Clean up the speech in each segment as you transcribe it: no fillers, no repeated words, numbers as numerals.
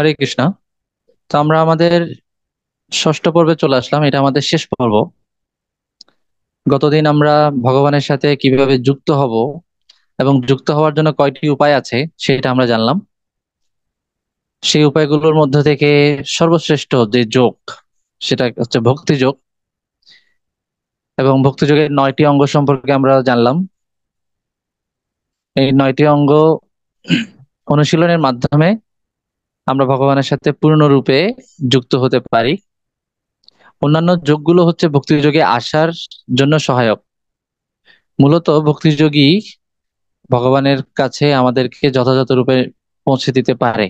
হরে কৃষ্ণ। তো আমরা আমাদের ষষ্ঠ পর্বে চলে আসলাম, এটা আমাদের শেষ পর্ব। গতদিন আমরা ভগবানের সাথে কিভাবে যুক্ত হব এবং যুক্ত হওয়ার জন্য কয়টি উপায় আছে সেটা আমরা জানলাম। সেই উপায়গুলোর মধ্য থেকে সর্বশ্রেষ্ঠ যে যোগ, সেটা হচ্ছে ভক্তি যোগ। এবং ভক্তি যোগের 9টি অঙ্গ সম্পর্কে আমরা জানলাম। এই 9টি অঙ্গ অনুশীলনের মাধ্যমে আমরা ভগবানের সাথে পূর্ণরূপে যুক্ত হতে পারি। অন্যান্য যোগগুলো হচ্ছে ভক্তি যোগে আসার জন্য সহায়ক। মূলত ভক্তিযোগী ভগবানের কাছে আমাদেরকে যথাযথ রূপে পৌঁছে দিতে পারে।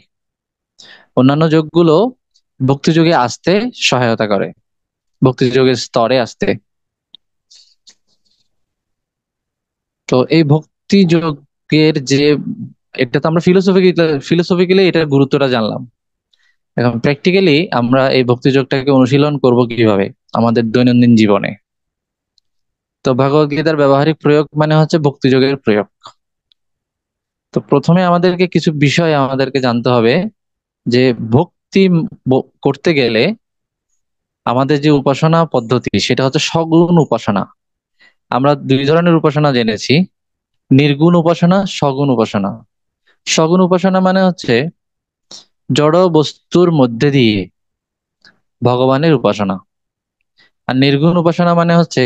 অন্যান্য যোগগুলো ভক্তিযোগে আসতে সহায়তা করে, ভক্তিযোগের স্তরে আসতে। তো এই ভক্তি যোগের যে, এটা তো আমরা ফিলোসফিক্যালি এটার গুরুত্বটা জানলাম। এখন প্র্যাকটিক্যালি আমরা এই ভক্তি যোগটাকে অনুশীলন করব কিভাবে আমাদের দৈনন্দিন জীবনে। তো ভগবদ গীতার ব্যবহারিক প্রয়োগ মানে হচ্ছে ভক্তি যোগের প্রয়োগ। তো প্রথমে আমাদেরকে কিছু বিষয় আমাদেরকে জানতে হবে যে ভক্তি করতে গেলে আমাদের যে উপাসনা পদ্ধতি সেটা হচ্ছে সগুণ উপাসনা। আমরা দুই ধরনের উপাসনা জেনেছি, নির্গুণ উপাসনা, সগুণ উপাসনা। সগুণ উপাসনা মানে হচ্ছে জড় বস্তুর মধ্যে দিয়ে ভগবানের উপাসনা। আর নির্গুণ উপাসনা মানে হচ্ছে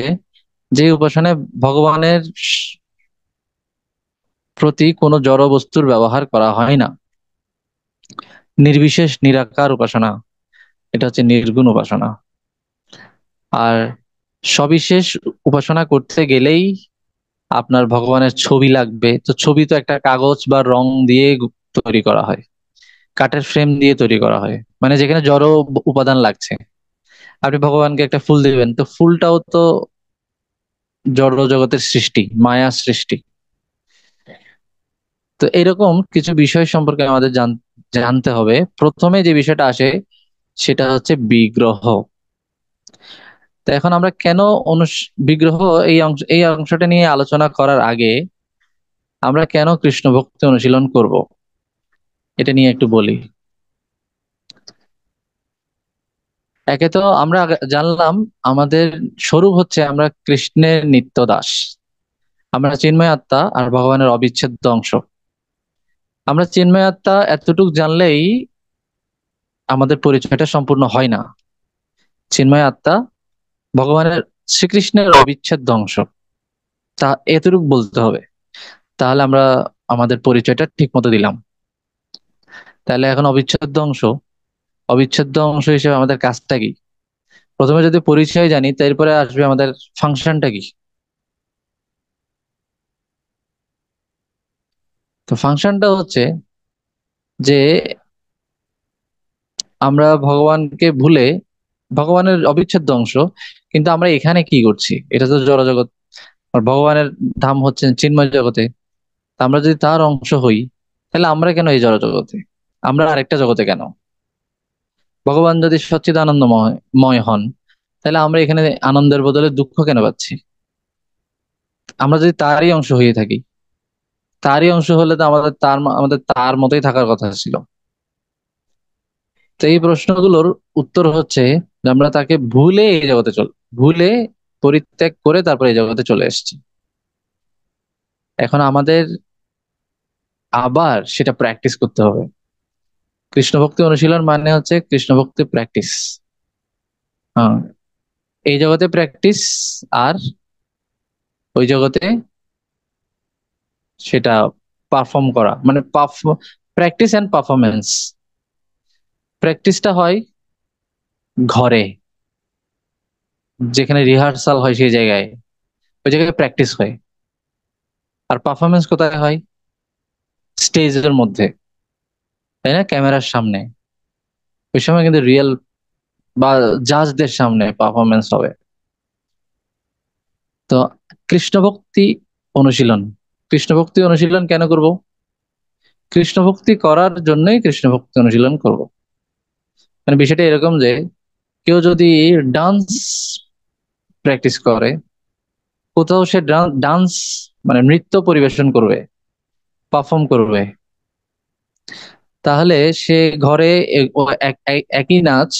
যে উপাসনায় ভগবানের প্রতি কোনো জড় বস্তুর ব্যবহার করা হয় না, নির্বিশেষ নিরাকার উপাসনা, এটা হচ্ছে নির্গুণ উপাসনা। আর সবিশেষ উপাসনা করতে গেলেই আপনার ভগবানের ছবি লাগবে। তো ছবি তো একটা কাগজ বা রং দিয়ে তৈরি করা হয়, কাঠের ফ্রেম দিয়ে তৈরি করা হয়, মানে যেখানে জড় উপাদান লাগছে। আপনি ভগবানকে একটা ফুল দিবেন, তো ফুলটাও তো জড় জগতের সৃষ্টি, মায়া সৃষ্টি। তো এরকম কিছু বিষয় সম্পর্কে আমাদের জানতে হবে। প্রথমে যে বিষয়টা আসে সেটা হচ্ছে বিগ্রহ। তো এখন আমরা কেন বিগ্রহ, এই অংশটা নিয়ে আলোচনা করার আগে আমরা কেন কৃষ্ণ ভক্তি অনুশীলন করব এটা নিয়ে একটু বলি। একে তো আমরা জানলাম আমাদের স্বরূপ হচ্ছে আমরা কৃষ্ণের নিত্য দাস। আমরা চিন্ময় আত্মা আর ভগবানের অবিচ্ছেদ্য অংশ। আমরা চিন্ময় আত্মা এতটুকু জানলেই আমাদের পরিচয়টা সম্পূর্ণ হয় না। চিন্ময় আত্মা ভগবানের, শ্রীকৃষ্ণের অবিচ্ছেদ্য অংশ, তা এতটুকু বলতে হবে। তাহলে আমরা আমাদের পরিচয়টা ঠিক মতো দিলাম। তাহলে এখন অবিচ্ছেদ্য অংশ, অবিচ্ছেদ্য অংশ হিসেবে আমাদের কাজটা কি? প্রথমে যদি পরিচয় জানি তারপরে আসবে আমাদের ফাংশনটা কি। তো ফাংশনটা হচ্ছে যে আমরা ভগবানকে ভুলে, ভগবানের অবিচ্ছেদ্য অংশ, কিন্তু আমরা এখানে কি করছি? এটা তো জড় জগৎ, আর ভগবানের ধাম হচ্ছে চিন্ময় জগতে। তা আমরা যদি তার অংশ হই, তাহলে আমরা কেন এই জড় জগতে? আমরা আরেকটা জগতে কেন? ভগবান যদি সচ্চিদানন্দময় ময় হন, তাহলে আমরা এখানে আনন্দের বদলে দুঃখ কেন পাচ্ছি? আমরা যদি তারই অংশ হয়ে থাকি, তারই অংশ হলে তো আমাদের তার মতোই থাকার কথা ছিল। তো এই প্রশ্নগুলোর উত্তর হচ্ছে যে আমরা তাকে ভুলে এই জগতে ভুলে পরিত্যাগ করে তারপর এই জগতে চলে এসেছি। এখন আমাদের আবার সেটা প্র্যাকটিস করতে হবে। কৃষ্ণ ভক্তি অনুশীলন মানে হচ্ছে কৃষ্ণ ভক্তি প্র্যাকটিস। হ্যাঁ, এই জগতে প্র্যাকটিস, আর ওই জগতে সেটা পারফর্ম করা, মানে প্র্যাকটিস এন্ড পারফরমেন্স। প্র্যাকটিসটা হয় ঘরে, যেখানে রিহার্সাল হয় সেই জায়গায়, ওই জায়গায় প্র্যাকটিস হয়। আর পারফরমেন্স কোথায় হয়? স্টেজের মধ্যে, তাই না, ক্যামেরার সামনে। ওই সময় কিন্তু রিয়েল বা জাজদের সামনে পারফরমেন্স হবে। তো কৃষ্ণ ভক্তি অনুশীলন, কৃষ্ণ ভক্তি অনুশীলন কেন করব? কৃষ্ণ ভক্তি করার জন্যই কৃষ্ণ ভক্তি অনুশীলন করব। মানে বিষয়টা এরকম যে কেউ যদি ডান্স প্র্যাকটিস করে, কোথাও সে ডান্স মানে নৃত্য পরিবেশন করবে, পারফর্ম করবে, তাহলে সে ঘরে একই নাচ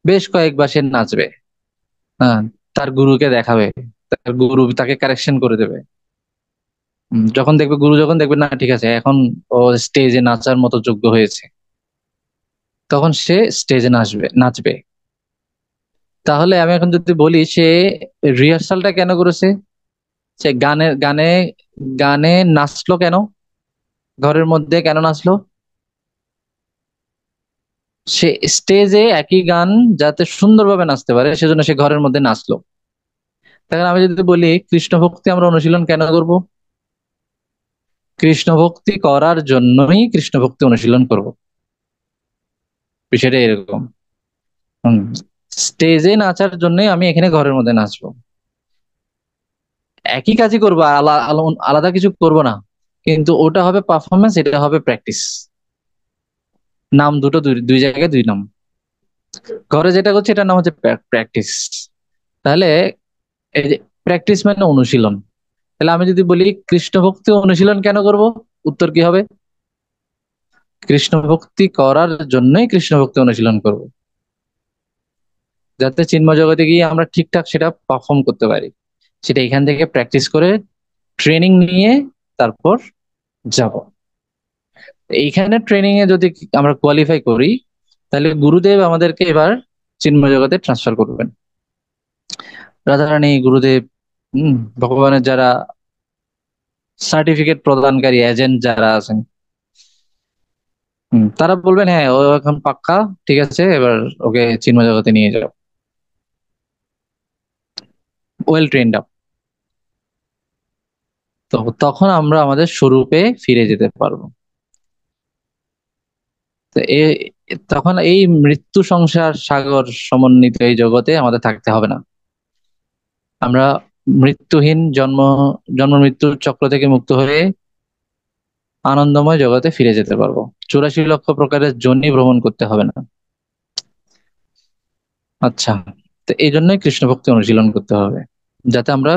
বেশ কয়েকবার সে নাচবে। হ্যাঁ, তার গুরুকে দেখাবে, তার গুরু তাকে কারেকশন করে দেবে। যখন দেখবে, গুরু যখন দেখবে না ঠিক আছে এখন ও স্টেজে নাচার মতো যোগ্য হয়েছে, তখন সে স্টেজে নাচবে। তাহলে আমি এখন যদি বলি সে রিহার্সালটা কেন করেছে, সে গানে গানে গানে নাচলো কেন, ঘরের মধ্যে কেন নাচলো, সে স্টেজে একই গান যাতে সুন্দরভাবে নাচতে পারে সেজন্য সে ঘরের মধ্যে নাচলো। তাহলে আমি যদি বলি কৃষ্ণ ভক্তি আমরা অনুশীলন কেন করব, কৃষ্ণ ভক্তি করার জন্যই কৃষ্ণ ভক্তি অনুশীলন করব। বিষয়টা এরকম। হম স্টেজে নাচার জন্যই আমি এখানে ঘরের মধ্যে নাচবো, একই কাজই করবো, আলাদা কিছু করব না, কিন্তু ওটা হবে পারফরমেন্স, এটা হবে প্র্যাকটিস। নাম দুটো দুই দুই জায়গায় দুই নাম। ঘরে যেটা করছে এটার নাম হচ্ছে প্র্যাকটিস। তাহলে এই যে প্র্যাকটিস মানে অনুশীলন, তাহলে আমি যদি বলি কৃষ্ণ ভক্তি অনুশীলন কেন করব, উত্তর কি হবে, কৃষ্ণ ভক্তি করার জন্যই কৃষ্ণ ভক্তি অনুশীলন করব, যাতে চিন্ময় জগতে গিয়ে আমরা ঠিকঠাক সেটা পারফর্ম করতে পারি। সেটা এখান থেকে প্র্যাকটিস করে ট্রেনিং নিয়ে তারপর যাব। এইখানে ট্রেনিং এ যদি আমরা কোয়ালিফাই করি, তাহলে গুরুদেব আমাদেরকে এবার চিন্ময় জগতে ট্রান্সফার করবেন। রাধারানী, গুরুদেব, ভগবানের যারা সার্টিফিকেট প্রদানকারী এজেন্ট যারা আছেন, তারা বলবেন হ্যাঁ ও এখন পাক্কা, ঠিক আছে এবার ওকে চিন্ময় জগতে নিয়ে যাও, ওয়েল ট্রেন্ড আপ। তো তখন আমরা আমাদের স্বরূপে ফিরে যেতে পারবো। তো তখন এই মৃত্যু সংসার সাগর সমন্বিত এই জগতে আমাদের থাকতে হবে না। আমরা মৃত্যুহীন জন্ম মৃত্যুর চক্র থেকে মুক্ত হয়ে আনন্দময় জগতে ফিরে যেতে পারবো। 84 লক্ষ প্রকারের যোনি ভ্রমণ করতে হবে না। আচ্ছা, তো এই জন্যই কৃষ্ণ ভক্তি অনুশীলন করতে হবে, যাতে আমরা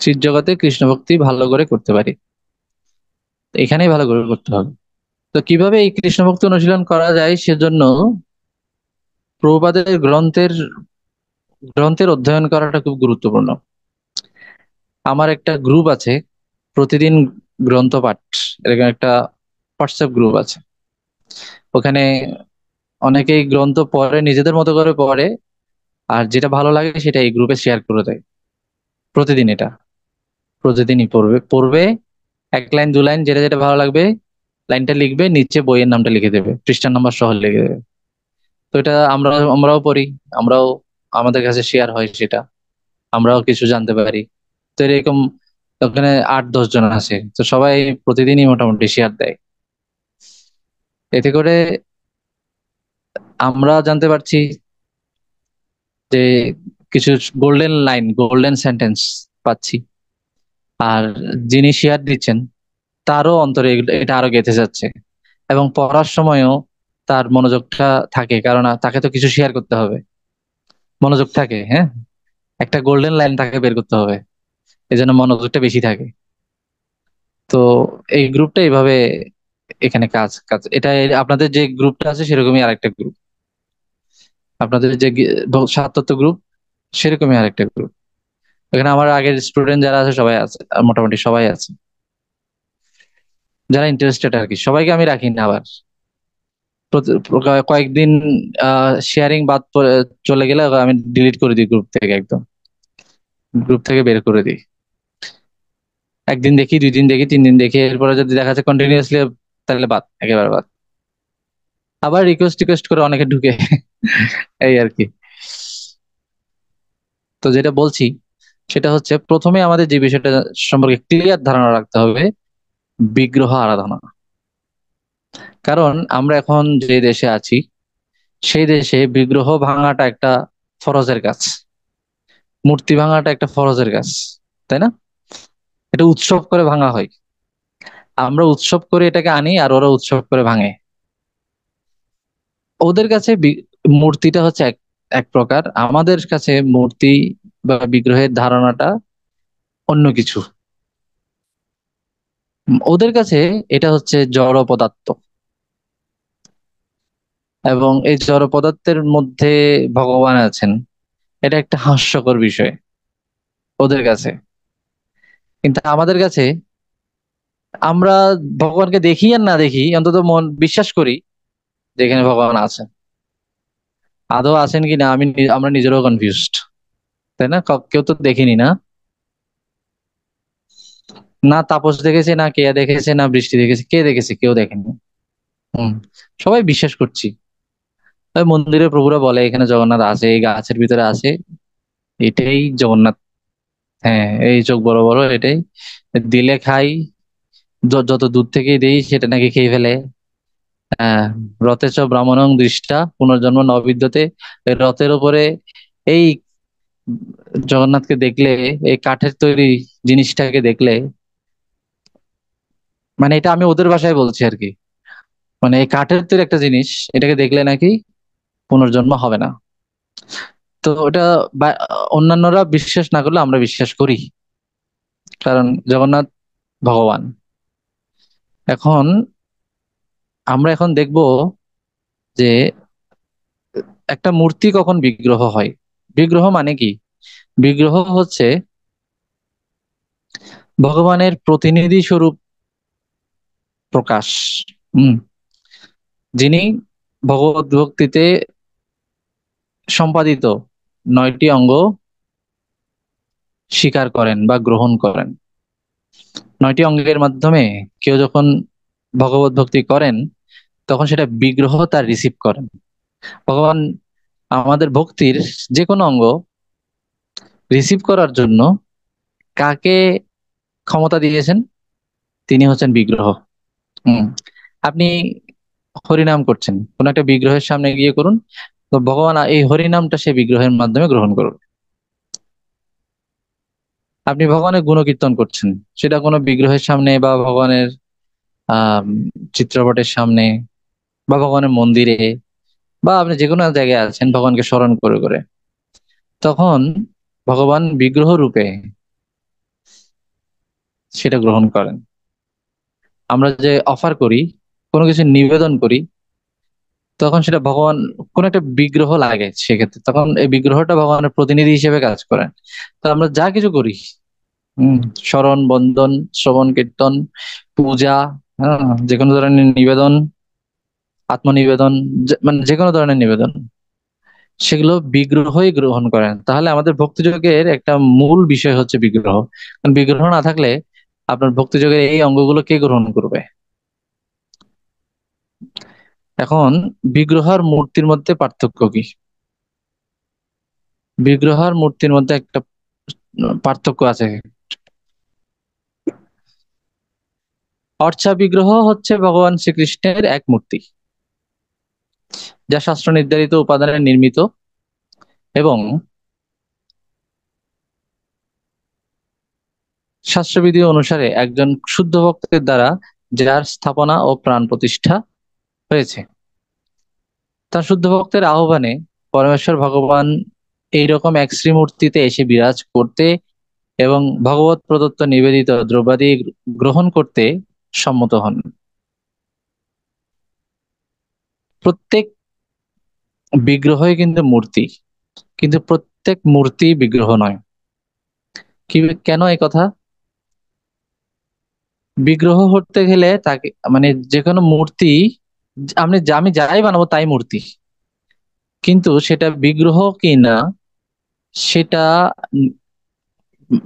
চিৎ জগতে কৃষ্ণ ভক্তি ভালো করে করতে পারি। তো এখানেই ভালো করে করতে হবে। তো কিভাবে এই কৃষ্ণ ভক্তি অনুশীলন করা যায় সেজন্য প্রভুপাদের গ্রন্থের অধ্যয়ন করাটা খুব গুরুত্বপূর্ণ। আমার একটা গ্রুপ আছে, প্রতিদিন গ্রন্থ পাঠ, এরকম একটা হোয়াটসঅ্যাপ গ্রুপ আছে। ওখানে অনেকেই গ্রন্থ পড়ে, নিজেদের মতো করে পড়ে, আর যেটা ভালো লাগে সেটা এই গ্রুপে শেয়ার করে দেয়। প্রতিদিন এটা, প্রতিদিনই পড়বে পড়বে, এক লাইন দু লাইন যেটা যেটা ভালো লাগবে লাইনটা লিখবে, নিচে বইয়ের নামটা লিখে দেবে, পৃষ্ঠার নাম্বার সহ লিখে দেবে। তো এটা আমরাও পড়ি, আমরাও, আমাদের কাছে শেয়ার হয় সেটা, আমরাও কিছু জানতে পারি। তো এরকম ওখানে 8-10 জন আছে, তো সবাই প্রতিদিনই মোটামুটি শেয়ার দেয়। এতে করে আমরা জানতে পারছি যে কিছু গোল্ডেন সেন্টেন্স পাচ্ছি, আর যিনি শেয়ার দিচ্ছেন তারও অন্তরে এটা আরো গেঁথে যাচ্ছে, এবং পড়ার সময়ও তার মনোযোগটা থাকে, কারণ তাকে তো কিছু শেয়ার করতে হবে, মনোযোগ থাকে। হ্যাঁ, একটা গোল্ডেন লাইন তাকে বের করতে হবে, এই জন্য মনোযোগটা বেশি থাকে। তো এই গ্রুপটা এইভাবে এখানে কাজ কাজ এটা আপনাদের যে গ্রুপটা আছে সেরকমই আরেকটা গ্রুপ, আপনাদের যে সাতত্ব গ্রুপ সেরকমই আরেকটা গ্রুপ। এখানে আমার আগের স্টুডেন্ট যারা আছে সবাই আছে, মোটামুটি সবাই আছে, যারা ইন্টারেস্টেড আর কি। সবাইকে আমি রাখি না আবার, কয়েকদিন শেয়ারিং বাদ চলে গেলে আমি ডিলিট করে দিই গ্রুপ থেকে, একদম গ্রুপ থেকে বের করে দিই। একদিন দেখি, 2 দিন দেখি, 3 দিন দেখি, এরপরে যদি দেখা যাচ্ছে কন্টিনিউয়াসলি, তাহলে বাদ, একেবারে বাদ। আবার রিকোয়েস্ট করে অনেকে ঢুকে এই আর কি। তো যেটা বলছি সেটা হচ্ছে, প্রথমে আমাদের যে বিষয়টা সম্পর্কে ক্লিয়ার ধারণা রাখতে হবে, বিগ্রহ আরাধনা। কারণ আমরা এখন যে দেশে আছি সেই দেশে বিগ্রহ ভাঙাটা একটা ফরজের কাজ, মূর্তি ভাঙাটা একটা ফরজের কাজ, তাই না? এটা উৎসব করে ভাঙা হয়, আমরা উৎসব করে এটাকে আনি আর ওরা উৎসব করে ভাঙে। ওদের কাছে মূর্তিটা হচ্ছে এক এক প্রকার, আমাদের কাছে মূর্তি বা বিগ্রহের ধারণাটা অন্য কিছু। ওদের কাছে এটা হচ্ছে জড় পদার্থ, এবং এই জড় পদার্থের মধ্যে ভগবান আছেন, এটা একটা হাস্যকর বিষয় ওদের কাছে। কিন্তু আমাদের কাছে, আমরা ভগবানকে দেখি আর না দেখি, অন্তত মন বিশ্বাস করি যে এখানে ভগবান আছেন। আদৌ আছেন কিনা আমরা নিজেরাও কনফিউজড, তাই না? কেউ তো দেখিনি না, না তাপস দেখেছে, না কেয়া দেখেছে, না বৃষ্টি দেখেছে, কে দেখেছে? কেউ দেখেনি। হম, সবাই বিশ্বাস করছি। ওই মন্দিরে প্রভুরা বলে এখানে জগন্নাথ আছে, এই গাছের ভিতরে আছে, এটাই জগন্নাথ। হ্যাঁ, এই চোখ বড় বড়, এটাই দিলে খাই, যত দূর থেকেই দেই সেটা নাকি খেয়ে ফেলে। হ্যাঁ, রথে চ ব্রাহ্মণং দৃষ্টা পুনর্জন্ম ন বিদ্যতে। এই রথের উপরে এই জগন্নাথকে দেখলে, এই কাঠের তৈরি জিনিসটাকে দেখলে, মানে এটা আমি ওদের ভাষায় বলছি আর কি, মানে এই কাঠের তৈরি একটা জিনিস, এটাকে দেখলে নাকি পুনর্জন্ম হবে না। তো ওটা অন্যান্যরা বিশ্বাস না করলে আমরা বিশ্বাস করি, কারণ জগন্নাথ ভগবান। এখন আমরা এখন দেখব যে একটা মূর্তি কখন বিগ্রহ হয়। বিগ্রহ মানে কি? বিগ্রহ হচ্ছে ভগবানের প্রতিনিধি স্বরূপ প্রকাশ। হম, যিনি ভগবত ভক্তিতে সম্পাদিত 9টি অঙ্গ স্বীকার করেন বা গ্রহণ করেন। 9টি অঙ্গের মাধ্যমে কেউ যখন ভগবত ভক্তি করেন, তখন সেটা বিগ্রহ তার রিসিভ করেন। ভগবান আমাদের ভক্তির যে কোনো অঙ্গ রিসিভ করার জন্য কাকে ক্ষমতা দিয়েছেন? তিনি হচ্ছেন বিগ্রহ। হম, আপনি হরিনাম করছেন, কোন একটা বিগ্রহের সামনে গিয়ে করুন, তো ভগবান এই হরিনামটা সেই বিগ্রহের মাধ্যমে গ্রহণ করুন। আপনি ভগবানের গুণকীর্তন করছেন, সেটা কোনো বিগ্রহের সামনে বা ভগবানের আহ চিত্রপটের সামনে বা ভগবানের মন্দিরে, বা আপনি যে কোনো জায়গায় আছেন ভগবানকে স্মরণ করে করে, তখন ভগবান বিগ্রহ রূপে সেটা গ্রহণ করেন। আমরা যে অফার করি, কোনো কিছু নিবেদন করি, তখন সেটা ভগবান, কোন একটা বিগ্রহ লাগে সেক্ষেত্রে, তখন এই বিগ্রহটা ভগবানের প্রতিনিধি হিসেবে কাজ করেন। তো আমরা যা কিছু করি, হম, স্মরণ, বন্দন, শ্রবণ, কীর্তন, পূজা, হ্যাঁ, যে কোনো ধরনের নিবেদন, আত্মনিবেদন, মানে যে কোনো ধরনের নিবেদন, সেগুলো বিগ্রহই গ্রহণ করেন। তাহলে আমাদের ভক্তিযোগের একটা মূল বিষয় হচ্ছে বিগ্রহ। কারণ বিগ্রহ না থাকলে আপনার ভক্তিযোগের এই অঙ্গগুলো কে গ্রহণ করবে? এখন বিগ্রহ আর মূর্তির মধ্যে পার্থক্য কি? বিগ্রহ আর মূর্তির মধ্যে একটা পার্থক্য আছে। অর্চা বিগ্রহ হচ্ছে ভগবান শ্রীকৃষ্ণের এক মূর্তি, যা শাস্ত্র নির্ধারিত উপাদানে নির্মিত এবং শাস্ত্রবিধি অনুসারে একজন শুদ্ধ ভক্তের দ্বারা যার স্থাপনা ও প্রাণ প্রতিষ্ঠা হয়েছে। তার শুদ্ধ ভক্তের আহ্বানে পরমেশ্বর ভগবান এইরকম এক শ্রীমূর্তিতে এসে বিরাজ করতে এবং ভগবত প্রদত্ত নিবেদিত দ্রব্যাদি গ্রহণ করতে সম্মত হন। প্রত্যেক বিগ্রহই কিন্তু মূর্তি, কিন্তু প্রত্যেক মূর্তি বিগ্রহ নয়। কি, কেন এই কথা? বিগ্রহ হতে গেলে তাকে, মানে যে কোনো মূর্তি, আমি যাই বানাবো তাই মূর্তি, কিন্তু সেটা বিগ্রহ কি না, সেটা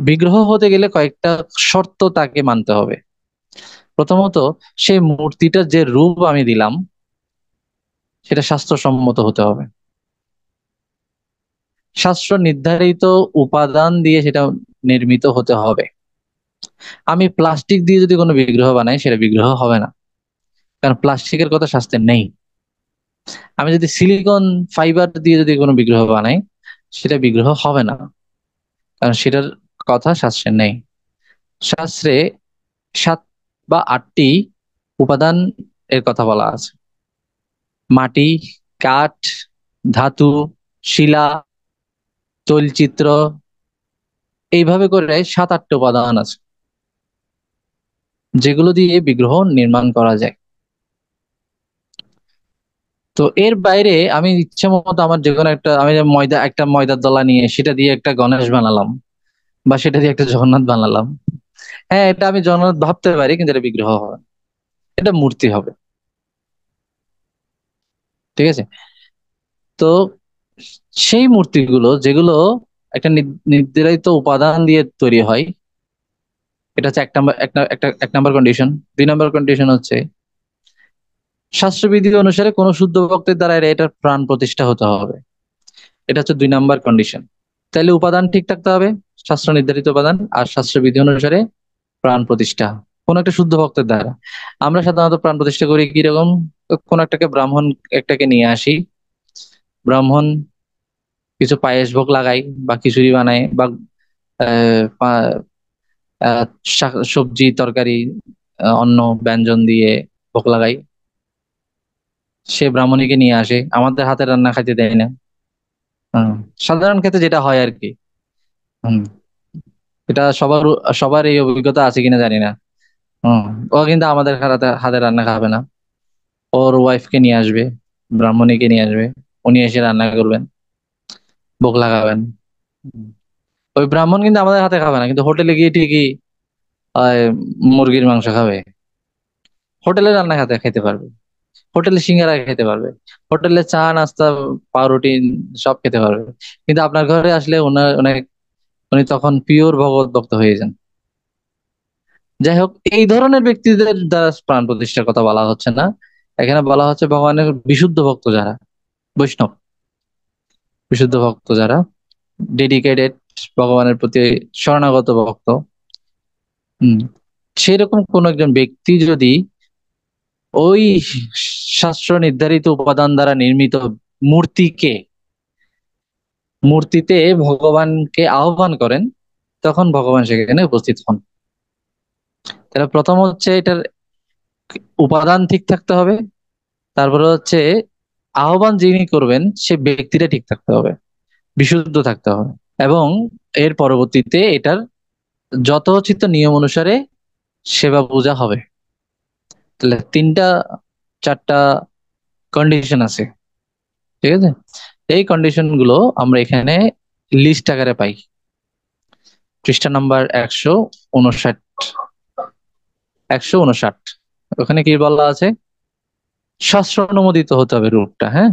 বিগ্রহ হতে গেলে কয়েকটা শর্ত তাকে মানতে হবে। প্রথমত, সেই মূর্তিটার যে রূপ আমি দিলাম সেটা স্বাস্থ্যসম্মত হতে হবে। শাস্ত্র নির্ধারিত উপাদান দিয়ে সেটা নির্মিত হতে হবে। আমি প্লাস্টিক দিয়ে যদি কোনো বিগ্রহ বানাই, সেটা বিগ্রহ হবে না, কারণ প্লাস্টিকের কথা শাস্ত্রে নেই। আমি যদি সিলিকন ফাইবার দিয়ে যদি কোনো বিগ্রহ বানাই, সেটা বিগ্রহ হবে না, কারণ সেটার কথা শাস্ত্রে নেই। শাস্ত্রে 7 বা 8টি উপাদান এর কথা বলা আছে: মাটি, কাঠ, ধাতু, শিলা, তৈলচিত্র, এইভাবে করে 7-8টি উপাদান আছে যেগুলো দিয়ে বিগ্রহ নির্মাণ করা যায়। তো এর বাইরে আমি ইচ্ছে মতো আমার যে কোনো একটা, আমি যে একটা ময়দার দলা নিয়ে সেটা দিয়ে একটা গণেশ বানালাম, বা সেটা দিয়ে একটা জগন্নাথ বানালাম। হ্যাঁ, এটা আমি জগন্নাথ ভাবতে পারি, কিন্তু এটা বিগ্রহ হবে, এটা মূর্তি হবে। ঠিক আছে। তো সেই মূর্তিগুলো যেগুলো একটা নির্ধারিত উপাদান দিয়ে তৈরি হয়, এটা হচ্ছে এক নাম্বার কন্ডিশন। 2 নম্বর কন্ডিশন হচ্ছে শাস্ত্রবিধি অনুসারে কোন শুদ্ধ ভক্তের দ্বারা এটার প্রাণ প্রতিষ্ঠা হতে হবে। এটা হচ্ছে 2 নম্বর কন্ডিশন। তাহলে উপাদান ঠিক থাকতে হবে, শাস্ত্র নির্ধারিত উপাদান, আর শাস্ত্রবিধি অনুসারে প্রাণ প্রতিষ্ঠা কোন একটা শুদ্ধ ভক্তের দ্বারা। আমরা সাধারণত প্রাণ প্রতিষ্ঠা করি কিরকম? কোন একটাকে ব্রাহ্মণ একটাকে নিয়ে আসি, ব্রাহ্মণ কিছু পায়েস ভোগ লাগাই, বা খিচুড়ি বানাই, বা আহ, পা- আহ, সবজি তরকারি, অন্ন ব্যঞ্জন দিয়ে ভোগ লাগাই। সে ব্রাহ্মণীকে নিয়ে আসে, আমাদের হাতে রান্না খাইতে দেয় না। হুম, সাধারণ ক্ষেত্রে যেটা হয় আর কি। হুম, এটা সবার এই অভিজ্ঞতা আছে কিনা জানি না। হুম, ও কিন্তু আমাদের হাতে হাতে রান্না খাবে না, ওর ওয়াইফকে নিয়ে আসবে, ব্রাহ্মণীকে নিয়ে আসবে, উনি এসে রান্না করবেন, ভোগ লাগাবেন। হুম, ওই ব্রাহ্মণ কিন্তু আমাদের হাতে খাবে না, কিন্তু হোটেলে গিয়ে ঠিকই আহ, মুরগির মাংস খাবে, হোটেলে রান্না খেতে পারবে, হোটেলে সিঙ্গারা খেতে পারবে, হোটেলে চা নাস্তা পাউরুটি সব খেতে পারবে। কিন্তু আপনার ঘরে আসলে উনি তখন পিওর ভগবত ভক্ত হয়ে যান। যাই হোক, এই ধরনের ব্যক্তিদের দ্বারা প্রাণ প্রতিষ্ঠার কথা বলা হচ্ছে না, এখানে বলা হচ্ছে ভগবানের বিশুদ্ধ ভক্ত যারা, বৈষ্ণব, বিশুদ্ধ ভক্ত যারা ডেডিকেটেড, ভগবানের প্রতি শরণাগত ভক্ত। হম, সেরকম কোন একজন ব্যক্তি যদি ওই শাস্ত্র নির্ধারিত উপাদান দ্বারা নির্মিত মূর্তিকে, মূর্তিতে ভগবানকে আহ্বান করেন, তখন ভগবান সেখানে উপস্থিত হন। তাহলে প্রথম হচ্ছে এটার উপাদান ঠিক থাকতে হবে, তারপরে হচ্ছে আহ্বান যিনি করবেন সে ব্যক্তিটা ঠিক থাকতে হবে, বিশুদ্ধ থাকতে হবে, এবং এর পরবর্তীতে এটার যথোচিত নিয়ম অনুসারে সেবা পূজা হবে। তাহলে 3টা 4টা কন্ডিশন আছে। ঠিক আছে। এই কন্ডিশন গুলো আমরা এখানে লিস্ট আকারে পাই, পৃষ্ঠা নাম্বার 159। 159, ওখানে কি বলা আছে? শাস্ত্র অনুমোদিত হতে হবে রূপটা, হ্যাঁ,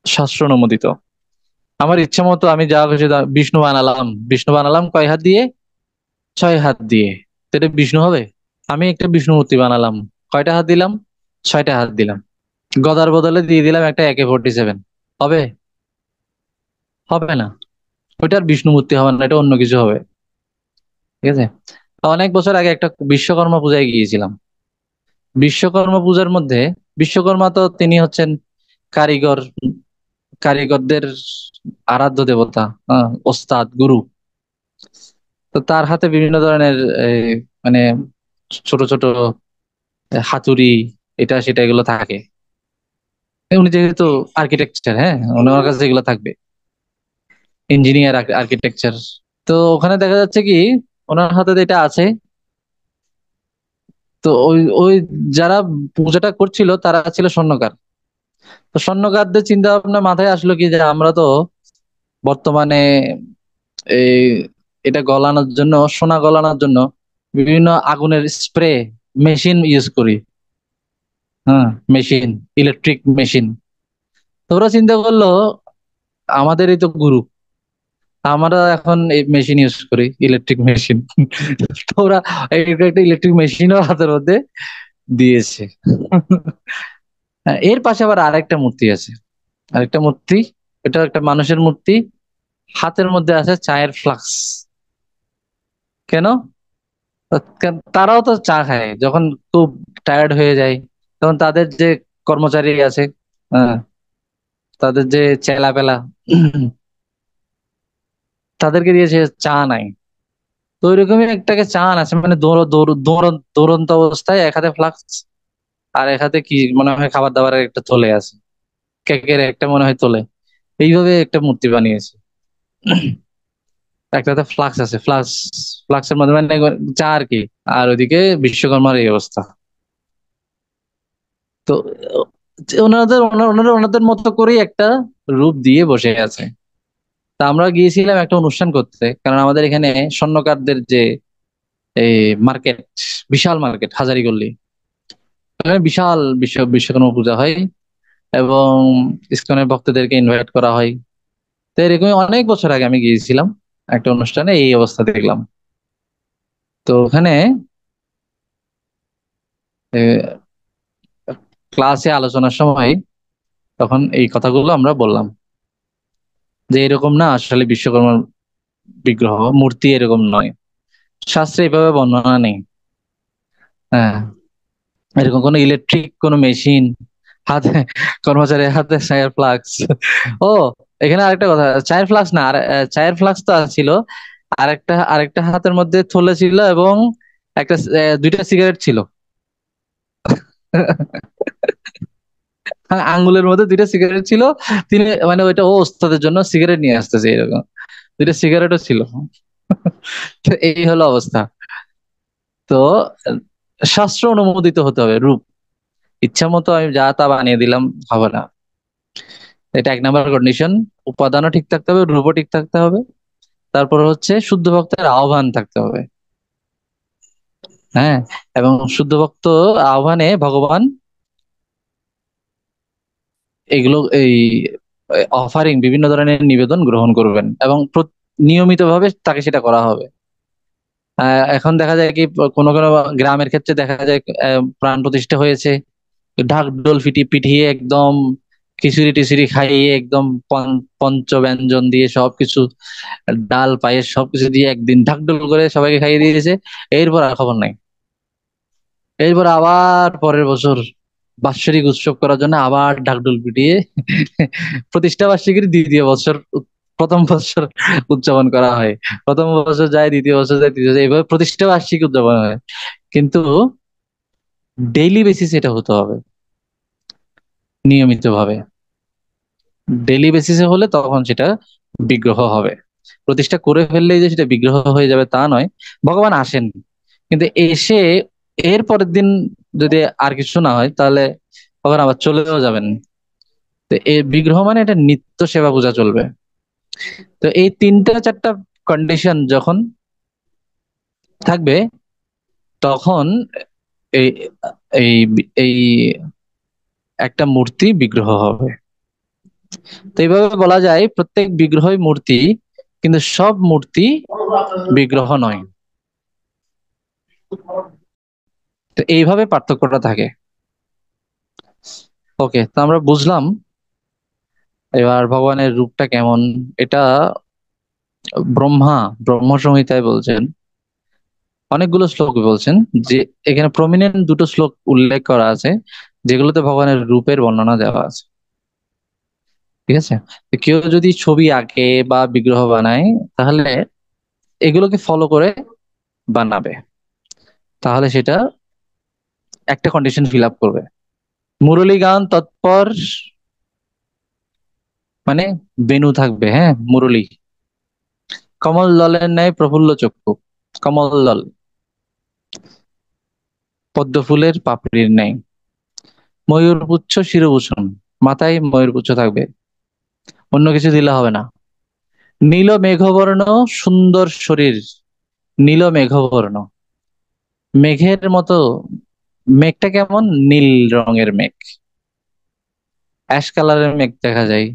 শাস্ত্র অনুমোদিত। আমার ইচ্ছা মতো আমি যা খুশি বিষ্ণু বানালাম, বিষ্ণু বানালাম কয় হাত দিয়ে? 6 হাত দিয়ে। তো এটা বিষ্ণু হবে? আমি একটা বিষ্ণু মূর্তি বানালাম, কয়টা হাত দিলাম? 6টা হাত দিলাম। গদার বদলে দিয়ে দিলাম একটা AK-47, হবে? হবে না। ওইটা আর বিষ্ণু মূর্তি হবে না, এটা অন্য কিছু হবে। ঠিক আছে। অনেক বছর আগে একটা বিশ্বকর্মা পূজায় গিয়েছিলাম। বিশ্বকর্মা পূজার মধ্যে, বিশ্বকর্মা তো তিনি হচ্ছেন কারিগর, কারিগরদের আরাধ্য দেবতা, ওস্তাদ গুরু। তো তার হাতে বিভিন্ন ধরনের এই, মানে ছোট ছোট হাতুড়ি, এটা সেটা এগুলো থাকে। উনি যেহেতু আর্কিটেকচার, হ্যাঁ, ওনার কাছে এগুলো থাকবে, ইঞ্জিনিয়ার, আর্কিটেকচার। তো ওখানে দেখা যাচ্ছে কি ওনার হাতে যেটা আছে, তো ওই ওই যারা পূজাটা করছিল তারা ছিল স্বর্ণকার। তো স্বর্ণকারদের চিন্তা ভাবনা মাথায় আসলো কি, যে আমরা তো বর্তমানে এই এটা গলানোর জন্য, সোনা গলানোর জন্য বিভিন্ন আগুনের স্প্রে মেশিন ইউজ করি। হ্যাঁ, মেশিন, ইলেকট্রিক মেশিন। তো ওরা চিন্তা করলো আমাদেরই তো গুরু, আমরা এখন এই মেশিন ইউজ করি, ইলেকট্রিক মেশিন। তো ওরা একটা ইলেকট্রিক মেশিনও হাতের মধ্যে দিয়েছে। হ্যাঁ, এর পাশে আবার আরেকটা মূর্তি আছে, আরেকটা মূর্তি, এটা একটা মানুষের মূর্তি, হাতের মধ্যে আছে চায়ের ফ্লাক্স। কেন? তারাও তো চা খায় যখন খুব টায়ার্ড হয়ে যায়, তখন তাদের যে কর্মচারী আছে, হ্যাঁ, তাদের যে চেলা পেলা, তাদেরকে দিয়ে সে চা নাই। তো ওইরকমই একটাকে চান আছে, মানে দৌড়ন্ত অবস্থায় এক হাতে ফ্লাক্স, আর এক হাতে কি মনে হয় খাবার দাবারের একটা থলে আছে, কেকের একটা মনে হয় তোলে, এইভাবে একটা মূর্তি বানিয়েছে। একটাতে ফ্লাক্স আছে, ফ্লাক্সের মধ্যে মানে চা আর কি। আর ওইদিকে বিশ্বকর্মার এই অবস্থা। তো ওনারা ওনাদের মতো করেই একটা রূপ দিয়ে বসে আছে। তা আমরা গিয়েছিলাম একটা অনুষ্ঠান করতে, কারণ আমাদের এখানে স্বর্ণকারদের যে এই মার্কেট, বিশাল মার্কেট হাজারীগল্লি, ওখানে বিশাল বিশ্বকর্মা পূজা হয় এবং ইসকনের ভক্তদেরকে ইনভাইট করা হয়। তো এরকমই অনেক বছর আগে আমি গিয়েছিলাম একটা অনুষ্ঠানে, এই অবস্থা দেখলাম। তো ওখানে ক্লাসে আলোচনার সময় তখন এই কথাগুলো আমরা বললাম, যে এরকম না, আসলে বিশ্বকর্মার বিগ্রহ মূর্তি এরকম নয়, শাস্ত্রে এইভাবে বর্ণনা নেই। হ্যাঁ, এরকম কোনো ইলেকট্রিক কোনো মেশিন হাতে, কর্মচারীর হাতে চায়ের ফ্লাক্স। ও, এখানে আরেকটা কথা, চায়ের ফ্লাক্স না, আর চায়ের ফ্লাক্স তো ছিল, আরেকটা হাতের মধ্যে থলে ছিল এবং একটা দুইটা সিগারেট ছিল। আঙ্গুলের মধ্যে দুইটা সিগারেট ছিল। তিনি মানে ওইটা ও ওস্তাদের জন্য সিগারেট নিয়ে আসতেছে এরকম, দুইটা সিগারেটও ছিল। তো এই হলো অবস্থা। তো আহ, শাস্ত্র অনুমোদিত হতে হবে রূপ, ইচ্ছা মতো আমি যা তা বানিয়ে দিলাম হবে না। এটা এক নাম্বার কন্ডিশন। উপাদানও ঠিক থাকতে হবে, রূপও ঠিক থাকতে হবে। তারপর হচ্ছে শুদ্ধ ভক্তের আহ্বান থাকতে হবে। হ্যাঁ, এবং শুদ্ধ ভক্ত আহ্বানে ভগবান এগুলো এই অফারিং বিভিন্ন ধরনের নিবেদন গ্রহণ করবেন এবং নিয়মিত ভাবে তাকে সেটা করা হবে। এখন দেখা যায় কি, কোনো কোনো গ্রামের ক্ষেত্রে দেখা যায় প্রাণ প্রতিষ্ঠা হয়েছে, ঢাক ঢোল পিটিয়ে একদম খিচুড়ি টিচুড়ি খাইয়ে একদম পঞ্চ ব্যঞ্জন দিয়ে সবকিছু, ডাল পায়েস সবকিছু দিয়ে একদিন ঢাকঢোল করে সবাইকে খাইয়ে দিয়েছে। এরপর আর খবর নাই। এরপর আবার পরের বছর বাৎসরিক উৎসব করার জন্য আবার ঢাকঢোল পিটিয়ে প্রতিষ্ঠা বার্ষিকীর দ্বিতীয় বছর, প্রথম বছর উদযাপন করা হয়। প্রথম বছর যায়, দ্বিতীয় বছর যায়, তৃতীয় বছর, এইভাবে প্রতিষ্ঠা বার্ষিকী উদযাপন হয়। কিন্তু ডেইলি বেসিস এটা হতে হবে, নিয়মিত ভাবে। ডেইলি বেসিসে হলে তখন সেটা বিগ্রহ হবে। প্রতিষ্ঠা করে ফেললেই যে সেটা বিগ্রহ হয়ে যাবে তা নয়। ভগবান আসেন, কিন্তু এসে এর পরের দিন যদি আর কিছু না হয়, তাহলে ভগবান আবার চলেও যাবেন। তো এই বিগ্রহ মানে এটা নিত্য সেবা পূজা চলবে। তো এই তিনটা চারটা কন্ডিশন যখন থাকবে, তখন এই এই এই একটা মূর্তি বিগ্রহ হবে। তো এইভাবে বলা যায় প্রত্যেক বিগ্রহই মূর্তি, কিন্তু সব মূর্তি বিগ্রহ নয়। তো এইভাবে পার্থক্যটা থাকে। ওকে, তো আমরা বুঝলাম এবার ভগবানের রূপটা কেমন। এটা ব্রহ্মা ব্রহ্ম সংহিতায় বলছেন, অনেকগুলো শ্লোক বলছেন, যে এখানে প্রমিনেন্ট দুটো শ্লোক উল্লেখ করা আছে যেগুলোতে ভগবানের রূপের বর্ণনা দেওয়া আছে। ঠিক আছে, তো কেউ যদি ছবি আঁকে বা বিগ্রহ বানায়, তাহলে এগুলোকে ফলো করে বানাবে, তাহলে সেটা একটা কন্ডিশন ফিল আপ করবে। মুরলী গান তৎপর, মানে বেনু থাকবে, হ্যাঁ মুরলী। কমল দলের ন্যায় প্রফুল্ল চক্ষু, কমল দল পদ্ম ফুলের পাপড়ির ন্যায়। ময়ূরপুচ্ছ শিরভূষণ, মাথায় ময়ূরপুচ্ছ থাকবে, অন্য কিছু দিলে হবে না। নীল মেঘবর্ণ সুন্দর শরীর, নীল মেঘবর্ণ, মেঘের মতো। মেঘটা কেমন? নীল রঙের মেঘ, অ্যাশ কালারের মেঘ দেখা যায়,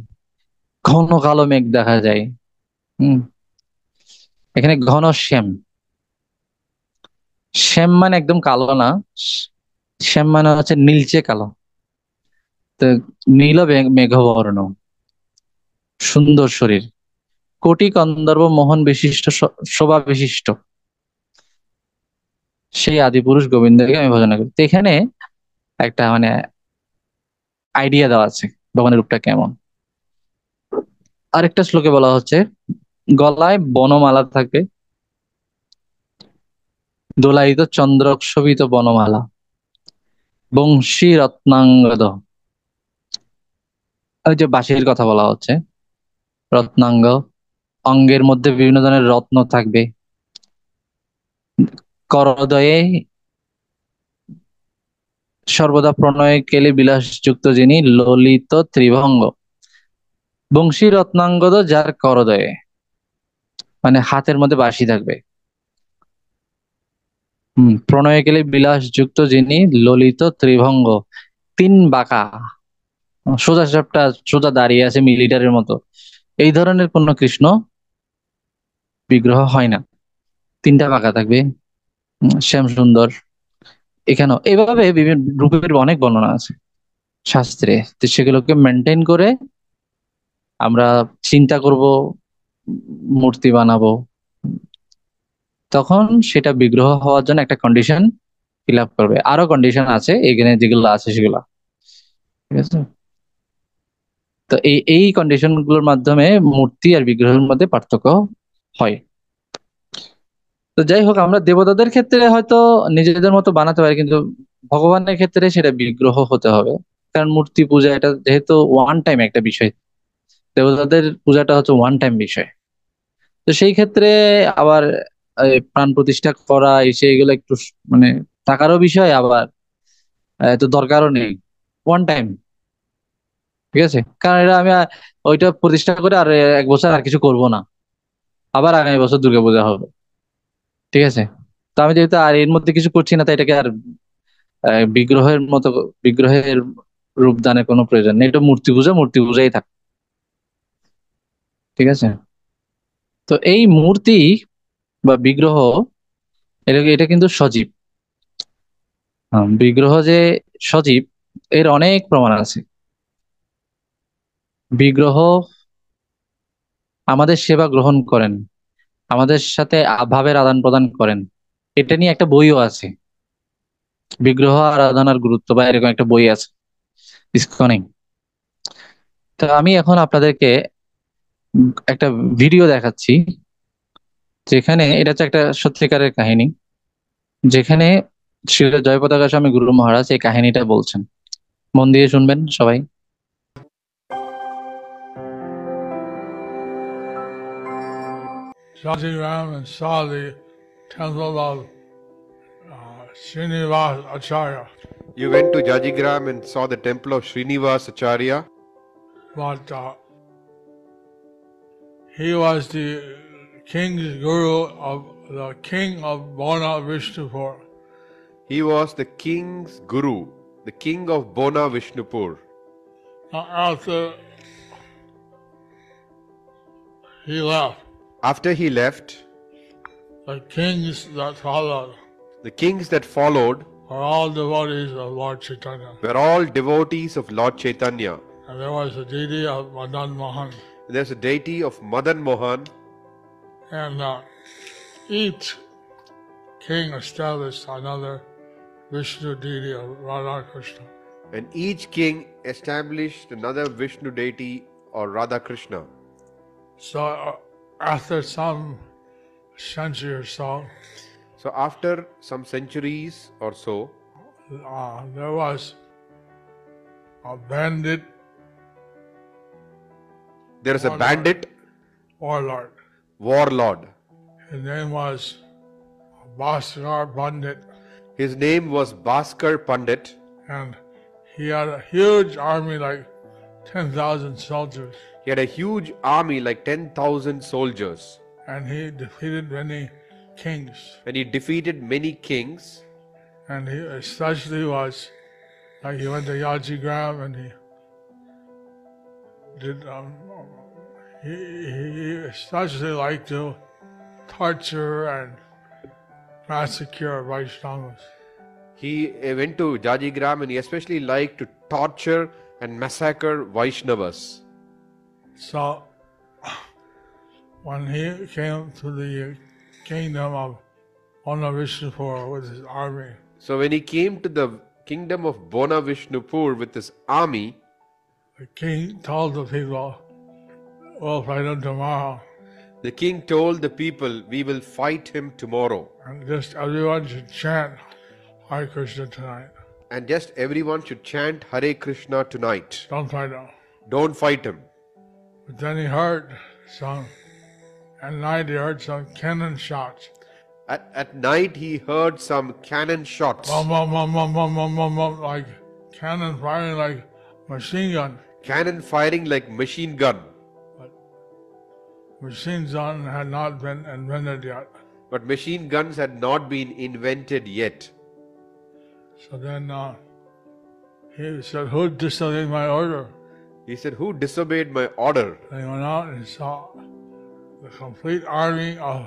ঘন কালো মেঘ দেখা যায়। হুম, এখানে ঘন শ্যাম। শ্যাম মানে একদম কালো না, শ্যাম মানে হচ্ছে নীলচে কালো। তো নীল মেঘবর্ণ, সুন্দর শরীর, কোটি কন্দর্ব মোহন বিশিষ্ট, শোভা বিশিষ্ট, সেই আদি পুরুষ গোবিন্দকে আমি ভজনা করি। তো এখানে একটা মানে আইডিয়া দেওয়া আছে ভগবানের রূপটা কেমন। আরেকটা শ্লোকে বলা হচ্ছে, গলায় বনমালা থাকে, দোলাইত চন্দ্রক্ষোভিত বনমালা, বংশী রত্নাঙ্গদ। ওই যে বাঁশির কথা বলা হচ্ছে, রত্নাঙ্গ, অঙ্গের মধ্যে বিভিন্ন ধরনের রত্ন থাকবে, করদয়ে সর্বদা প্রণয়ে কেলি বিলাসযুক্ত যিনি ললিত ত্রিভঙ্গ, বংশী রত্নাঙ্গদ যার করদয়ে, মানে হাতের মধ্যে বাঁশি থাকবে। প্রণয়ে কেলি বিলাসযুক্ত যিনি ললিত ত্রিভঙ্গ, তিন বাঁকা, সোজা সাপটা সোজা দাঁড়িয়ে আছে মিলিটারির মতো, এই ধরনের কোন কৃষ্ণ বিগ্রহ হয় না, তিনটা বাঁকা থাকবে। শ্যাম সুন্দর, এখানেও এভাবে বিভিন্ন রূপের অনেক বর্ণনা আছে শাস্ত্রে। তো সেগুলোকে মেনটেন করে আমরা চিন্তা করব, মূর্তি বানাবো, তখন সেটা বিগ্রহ হওয়ার জন্য একটা কন্ডিশন ফিল আপ করবে। আরো কন্ডিশন আছে এখানে যেগুলো আছে সেগুলো, ঠিক আছে। তো এই এই কন্ডিশন গুলোর মাধ্যমে মূর্তি আর বিগ্রহের মধ্যে পার্থক্য হয়। তো যাই হোক, আমরা দেবতাদের ক্ষেত্রে হয়তো নিজেদের মতো বানাতে পারি, কিন্তু ভগবানের ক্ষেত্রে সেটা বিগ্রহ হতে হবে। কারণ মূর্তি পূজা এটা যেহেতু ওয়ান টাইম একটা বিষয়, দেবতাদের পূজাটা হচ্ছে ওয়ান টাইম বিষয়। তো সেই ক্ষেত্রে আবার প্রাণ প্রতিষ্ঠা করা এগুলো একটু মানে টাকারও বিষয়, আবার এত দরকারও নেই, ওয়ান টাইম, ঠিক আছে। কারণ এটা আমি ওইটা প্রতিষ্ঠা করে আর 1 বছর আর কিছু করব না, আবার আগামী বছর দুর্গাপূজা হবে, ঠিক আছে। তো আমি যেহেতু আর এর মধ্যে কিছু করছি না, তাই এটাকে আর বিগ্রহের মতো, বিগ্রহের রূপদানের কোনো প্রয়োজন নেই। এটা মূর্তি পূজা, মূর্তি পূজাই থাক, ঠিক আছে। তো এই মূর্তি বা বিগ্রহ, এটা এটা কিন্তু সজীব। বিগ্রহ যে সজীব এর অনেক প্রমাণ আছে। বিগ্রহ আমাদের সেবা গ্রহণ করেন, আমাদের সাথে ভাবের আদান প্রদান করেন, এটা নিয়ে একটা বইও আছে, বিগ্রহ আরাধনার গুরুত্ব, বা এরকম একটা বই আছে ইসকনে। তো আমি এখন আপনাদেরকে একটা ভিডিও দেখাচ্ছি, যেখানে এটা হচ্ছে একটা সত্যিকারের কাহিনী, যেখানে শ্রী জয়পতাকা স্বামী গুরু মহারাজ এই কাহিনীটা বলছেন। মন দিয়ে শুনবেন সবাই। Shantidram and saw the temple of Srinivas Acharya. You went to Jajigram and saw the temple of Srinivas Acharya, But he was the king's guru of the king of Bona Vishnupur. he was the king's guru, the king of Bona Vishnupur. After he left, After he left, the kings that followed the kings that followed were all devotees of Lord Chaitanya. were all devotees of Lord Chaitanya. And there was a deity of Madan Mohan. There's a deity of Madan Mohan, And each king established another Vishnu deity of Radha Krishna. and each king established another Vishnu deity or Radha Krishna. So after some century or so, So after some centuries or so, there was a bandit there is a bandit warlord. warlord. His name was Bhaskar Pandit, His name was Bhaskar Pandit, and he had a huge army, like 10,000 soldiers, he had a huge army like 10,000 soldiers, and he defeated many kings. and he defeated many kings. And he especially was, like, he went to Yajigram and he did, he especially liked to torture and massacre Vaishnavas. He went to Jajigram and he especially liked to torture and massacre Vaishnavas. So when he came to the kingdom of Onavishnupur with his army, So when he came to the kingdom of Bona Vishnupur with his army, the king told the people, "We'll fight him tomorrow." the king told the people, "We will fight him tomorrow, And just everyone should chant Hare Krishna tonight. and just everyone should chant Hare Krishna tonight. Don't fight him. Don't fight him." But then he heard some, at night he heard some cannon shots. At night, he heard some cannon shots. Bum, bum, bum, bum, bum, bum, bum, bum, like cannon firing like machine gun. Cannon firing like machine gun. But machine gun had not been invented yet. But machine guns had not been invented yet. So then he said, "Who disobeyed my order?" He said, "Who disobeyed my order?" And he went out and saw the complete army of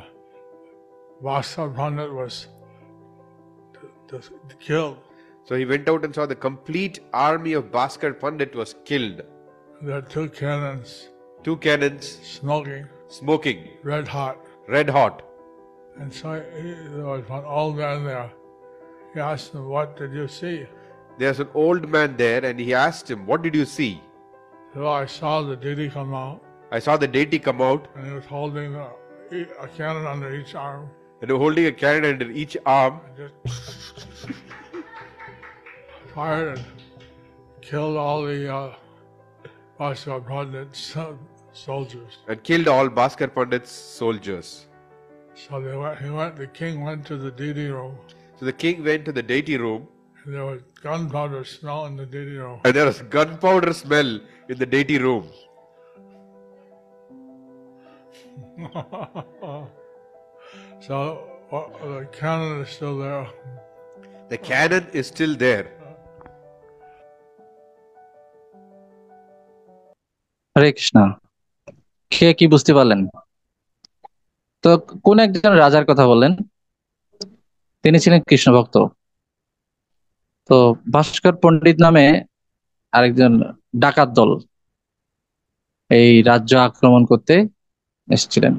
Bhaskar Pandit was killed. So he went out and saw the complete army of Bhaskar Pandit was killed. There are two cannons Two cannons smoking, smoking, red hot. red hot. And so there was one old man there. He asked him, "What did you see?" There's an old man there and he asked him, "What did you see?" So I saw the deity come out, I saw the deity come out and he was holding a cannon under each arm. and holding a cannon under each arm And just fired and killed all the Bhaskar Pandit soldiers. and killed all Bhaskar Pandit's soldiers. So the king went to the deity room, So the king went to the deity room and there was gunpowder smell in the deity room. and there was gunpowder smell in the deity room. So the cannon is still there. The cannon is still there. হরে কৃষ্ণ। কে কি বুঝতে পারলেন? তো কোন একজন রাজার কথা বললেন, তিনি ছিলেন কৃষ্ণ ভক্ত। তো ভাস্কর পণ্ডিত নামে আরেকজন ডাকাত দল এই রাজ্য আক্রমণ করতে এসেছিলেন।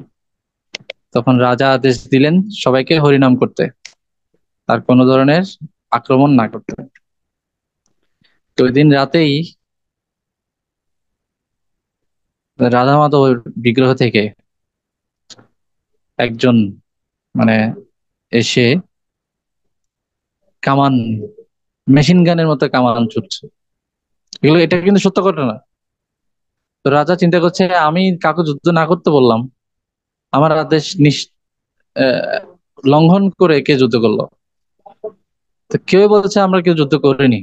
তখন রাজা আদেশ দিলেন সবাইকে হরিনাম করতে, আর কোনো ধরনের আক্রমণ না করতে। তো ওই দিন রাতেই রাধা মাধব বিগ্রহ থেকে একজন মানে এসে কামান, মেশিন গানের মতো কামান ছুটছে। এটা কিন্তু সত্য ঘটনা। তো রাজা চিন্তা করছে, আমি কাউকে যুদ্ধ না করতে বললাম, আমার আদেশ লঙ্ঘন করে কে যুদ্ধ করলো? তো কেউ বলছে আমরা কেউ যুদ্ধ করিনি।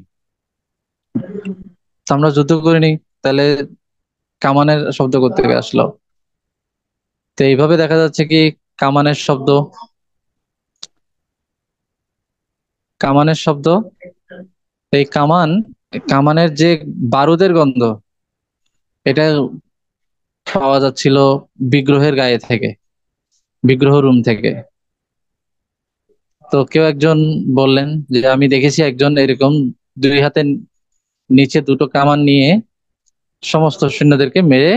তো আমরা যুদ্ধ করিনি, তাহলে কামানের শব্দ কোত্থেকে আসলো? তো এইভাবে দেখা যাচ্ছে কি কামানের শব্দ, এই কামানের যে বারুদের গন্ধ, এটা পাওয়া যাচ্ছিল বিগ্রহের গায়ে থেকে, বিগ্রহ রুম থেকে। তো কেউ একজন বললেন যে আমি দেখেছি একজন এরকম দুই হাতে নিচে দুটো কামান নিয়ে সমস্ত সৈন্যদেরকে মেরে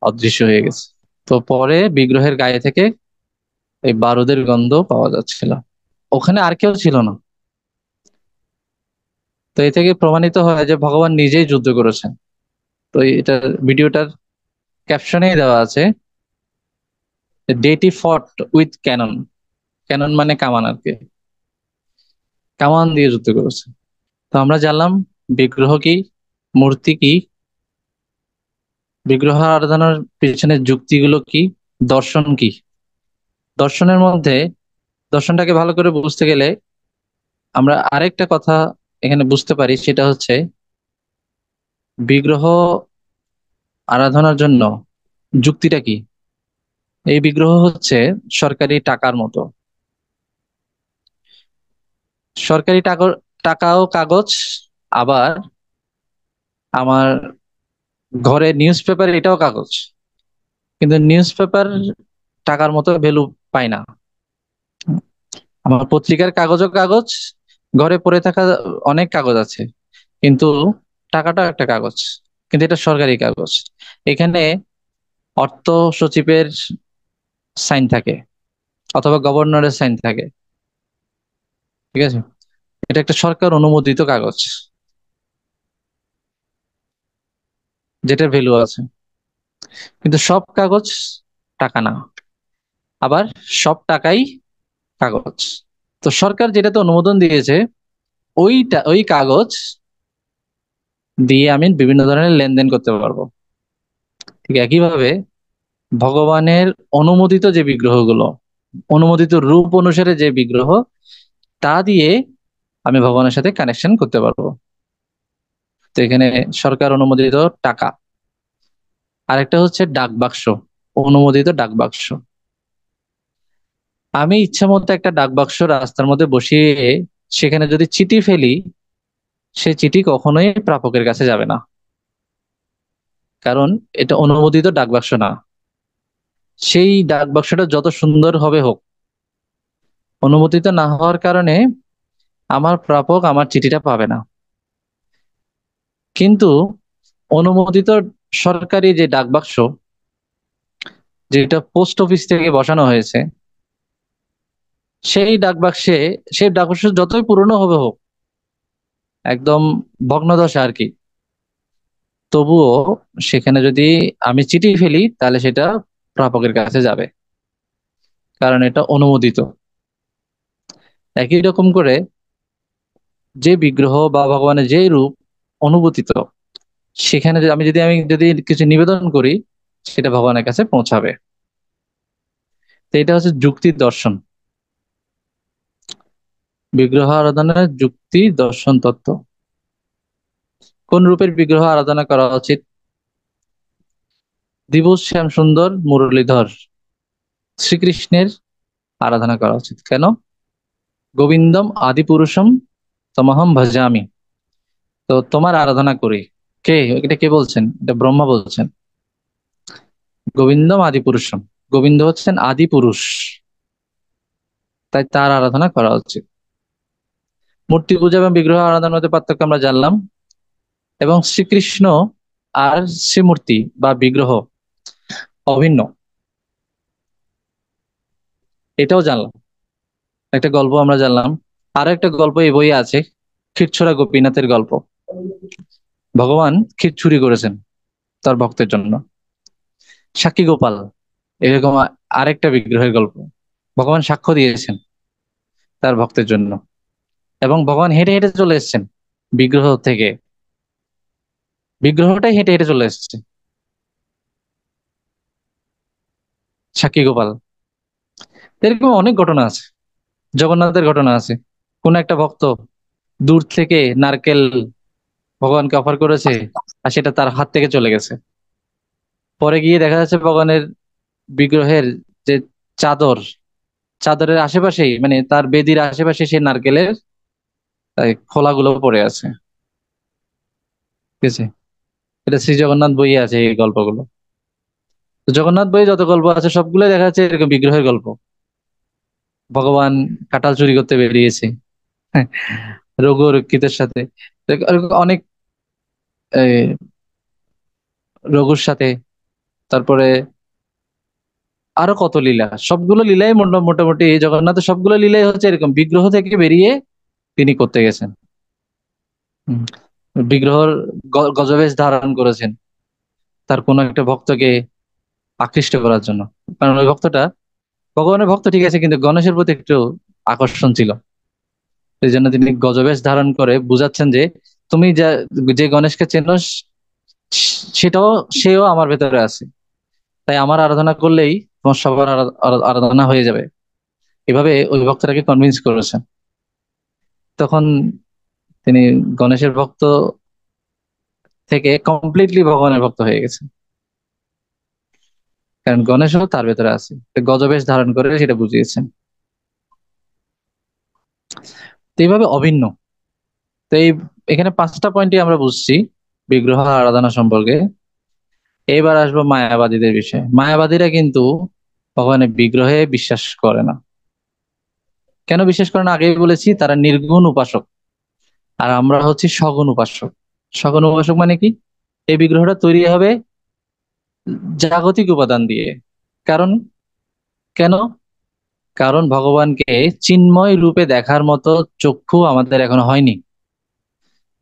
অদৃশ্য হয়ে গেছে। তো পরে বিগ্রহের গায়ে থেকে এই বারুদের গন্ধ পাওয়া যাচ্ছিল। ওখানে আর কেউ ছিল না। তো এ থেকে প্রমাণিত হয় যে ভগবান নিজেই যুদ্ধ করেছেন। তো এটা ভিডিওটার ক্যাপশনেই দেওয়া আছে, ডেটি ফট উইথ ক্যানন। ক্যানন মানে কামান আর কি, কামান দিয়ে যুদ্ধ করেছে। তো আমরা জানলাম বিগ্রহ কি, মূর্তি কি, বিগ্রহ আরাধনার পিছনে যুক্তিগুলো কি, দর্শন কি। দর্শনের মধ্যে, দর্শনটাকে ভালো করে বুঝতে গেলে আমরা আরেকটা কথা এখানে বুঝতে পারি, সেটা হচ্ছে বিগ্রহ আরাধনার জন্য যুক্তিটা কি। এই বিগ্রহ হচ্ছে সরকারি টাকার মতো। সরকারি টাকাও কাগজ, আবার আমার ঘরে নিউজ পেপার, এটাও কাগজ। কিন্তু নিউজ পেপার টাকার মতো ভ্যালু পায় না। আমার পত্রিকার কাগজও কাগজ, ঘরে পড়ে থাকা অনেক কাগজ আছে, কিন্তু টাকাটাও একটা কাগজ, কিন্তু এটা সরকারি কাগজ। এখানে অর্থ সচিবের সাইন থাকে অথবা গভর্নরের সাইন থাকে, ঠিক আছে? এটা একটা সরকার অনুমোদিত কাগজ, যেটার ভ্যালু আছে। কিন্তু সব কাগজ টাকা না, আবার সব টাকাই কাগজ। তো সরকার যেটাতে অনুমোদন দিয়েছে ওই কাগজ দিয়ে আমি বিভিন্ন ধরনের লেনদেন করতে পারবো। ঠিক একইভাবে ভগবানের অনুমোদিত যে বিগ্রহগুলো, অনুমোদিত রূপ অনুসারে যে বিগ্রহ, তা দিয়ে আমি ভগবানের সাথে কানেকশন করতে পারবো। তো এখানে সরকার অনুমোদিত টাকা, আরেকটা হচ্ছে ডাক বাক্স, অনুমোদিত ডাক বাক্স। আমি ইচ্ছা মতো একটা ডাক বাক্স রাস্তার মধ্যে বসিয়ে সেখানে যদি চিঠি ফেলি, সে চিঠি কখনোই প্রাপকের কাছে যাবে না, কারণ এটা অনুমোদিত ডাক বাক্স না। সেই ডাক বাক্সটা যত সুন্দর হবে হোক, অনুমোদিত না হওয়ার কারণে আমার প্রাপক আমার চিঠিটা পাবে না। কিন্তু অনুমোদিত সরকারি যে ডাক বাক্স, যেটা পোস্ট অফিস থেকে বসানো হয়েছে, সেই ডাক বাক্সে, সেই ডাক বাক্স যতই পুরনো হবে হোক, একদম ভগ্নদশা আর কি, তবুও সেখানে যদি আমি চিঠি ফেলি তাহলে সেটা প্রাপকের কাছে যাবে, কারণ এটা অনুমোদিত। একই রকম করে যে বিগ্রহ বা ভগবানের যে রূপ অনুমোদিত, সেখানে আমি যদি কিছু নিবেদন করি, সেটা ভগবানের কাছে পৌঁছাবে। তো এটা হচ্ছে যুক্তি দর্শন, বিগ্রহ আরাধনার যুক্তি দর্শন তত্ত্ব। কোন রূপের বিগ্রহ আরাধনা করা উচিত? দিবস শ্যাম সুন্দর মুরলীধর শ্রীকৃষ্ণের আরাধনা করা উচিত। কেন? গোবিন্দম আদি পুরুষম তমহম ভজামি। তো তোমার আরাধনা করি, কে? এটা কে বলছেন? এটা ব্রহ্মা বলছেন। গোবিন্দম আদি পুরুষম, গোবিন্দ হচ্ছেন আদি পুরুষ, তাই তার আরাধনা করা উচিত। মূর্তি পূজা এবং বিগ্রহ আরাধনার মধ্যে পার্থক্য আমরা জানলাম, এবং শ্রীকৃষ্ণ আর শ্রীমূর্তি বা বিগ্রহ অভিন্ন, এটাও জানলাম। একটা গল্প আমরা জানলাম, আরো একটা গল্প এই বইয়ে আছে, ক্ষীরছোড়া গোপীনাথের গল্প। ভগবান ক্ষীর চুরি করেছেন তার ভক্তের জন্য। সাক্ষী গোপাল, এরকম আরেকটা বিগ্রহের গল্প। ভগবান সাক্ষ্য দিয়েছেন তার ভক্তের জন্য, এবং ভগবান হেঁটে হেঁটে চলে এসেছেন বিগ্রহ থেকে, বিগ্রহটাই হেঁটে হেঁটে চলে এসেছে। সাক্ষী গোপাল, এরকম অনেক ঘটনা আছে। জগন্নাথের ঘটনা আছে, কোন একটা ভক্ত দূর থেকে নারকেল ভগবানকে অফার করেছে, আর সেটা তার হাত থেকে চলে গেছে। পরে গিয়ে দেখা যাচ্ছে ভগবানের বিগ্রহের যে চাদর, চাদরের আশেপাশেই, মানে তার বেদির আশেপাশে সেই নারকেলের খোলাগুলো পড়ে আছে। ঠিক আছে, এটা শ্রী জগন্নাথ বইয়ে আছে এই গল্পগুলো। তো জগন্নাথ বইয়ে যত গল্প আছে সবগুলোই দেখা যাচ্ছে এরকম বিগ্রহের গল্প। ভগবান কাঁঠাল চুরি করতে বেরিয়েছে, হ্যাঁ, রঘু রক্ষিতের সাথে, এরকম অনেক, রঘুর সাথে, তারপরে আরো কত লীলা, সবগুলো লীলাই মোটামুটি জগন্নাথের সবগুলো লীলাই হচ্ছে এরকম বিগ্রহ থেকে বেরিয়ে তিনি করতে গেছেন। হুম, বিগ্রহর গজবেশ ধারণ করেছেন তার কোনো একটা ভক্তকে আকৃষ্ট করার জন্য, কারণ ওই ভক্তটা ভগবানের ভক্ত ঠিক আছে, কিন্তু গণেশের প্রতি একটু আকর্ষণ ছিল। এই জন্য তিনি গজবেশ ধারণ করে বুঝাচ্ছেন যে তুমি যে গণেশকে চেনো, সেটাও, সেও আমার ভেতরে আছে, তাই আমার আরাধনা করলেই তোমার সবার আরাধনা হয়ে যাবে। এভাবে ওই ভক্তটাকে কনভিন্স করেছেন। তখন তিনি গণেশের ভক্ত থেকে কমপ্লিটলি ভগবানের ভক্ত হয়ে গেছেন, কারণ গণেশও তার ভেতরে আছে, তো গজবেশ ধারণ করে সেটা বুঝিয়েছেন। তো এইভাবে অভিন্ন। তো এখানে 5টা পয়েন্টই আমরা বুঝছি বিগ্রহ আরাধনা সম্পর্কে। এবার আসবো মায়াবাদীদের বিষয়ে। মায়াবাদীরা কিন্তু ভগবানের বিগ্রহে বিশ্বাস করে না। কেন বিশ্বাস করে না? আগেই বলেছি, তারা নির্গুণ উপাসক, আর আমরা হচ্ছি সগুণ উপাসক। সগুণ উপাসক মানে কি? এই বিগ্রহটা তৈরি হবে জাগতিক উপাদান দিয়ে। কারণ, কেন? কারণ ভগবানকে চিন্ময় রূপে দেখার মতো চক্ষু আমাদের এখনো হয়নি,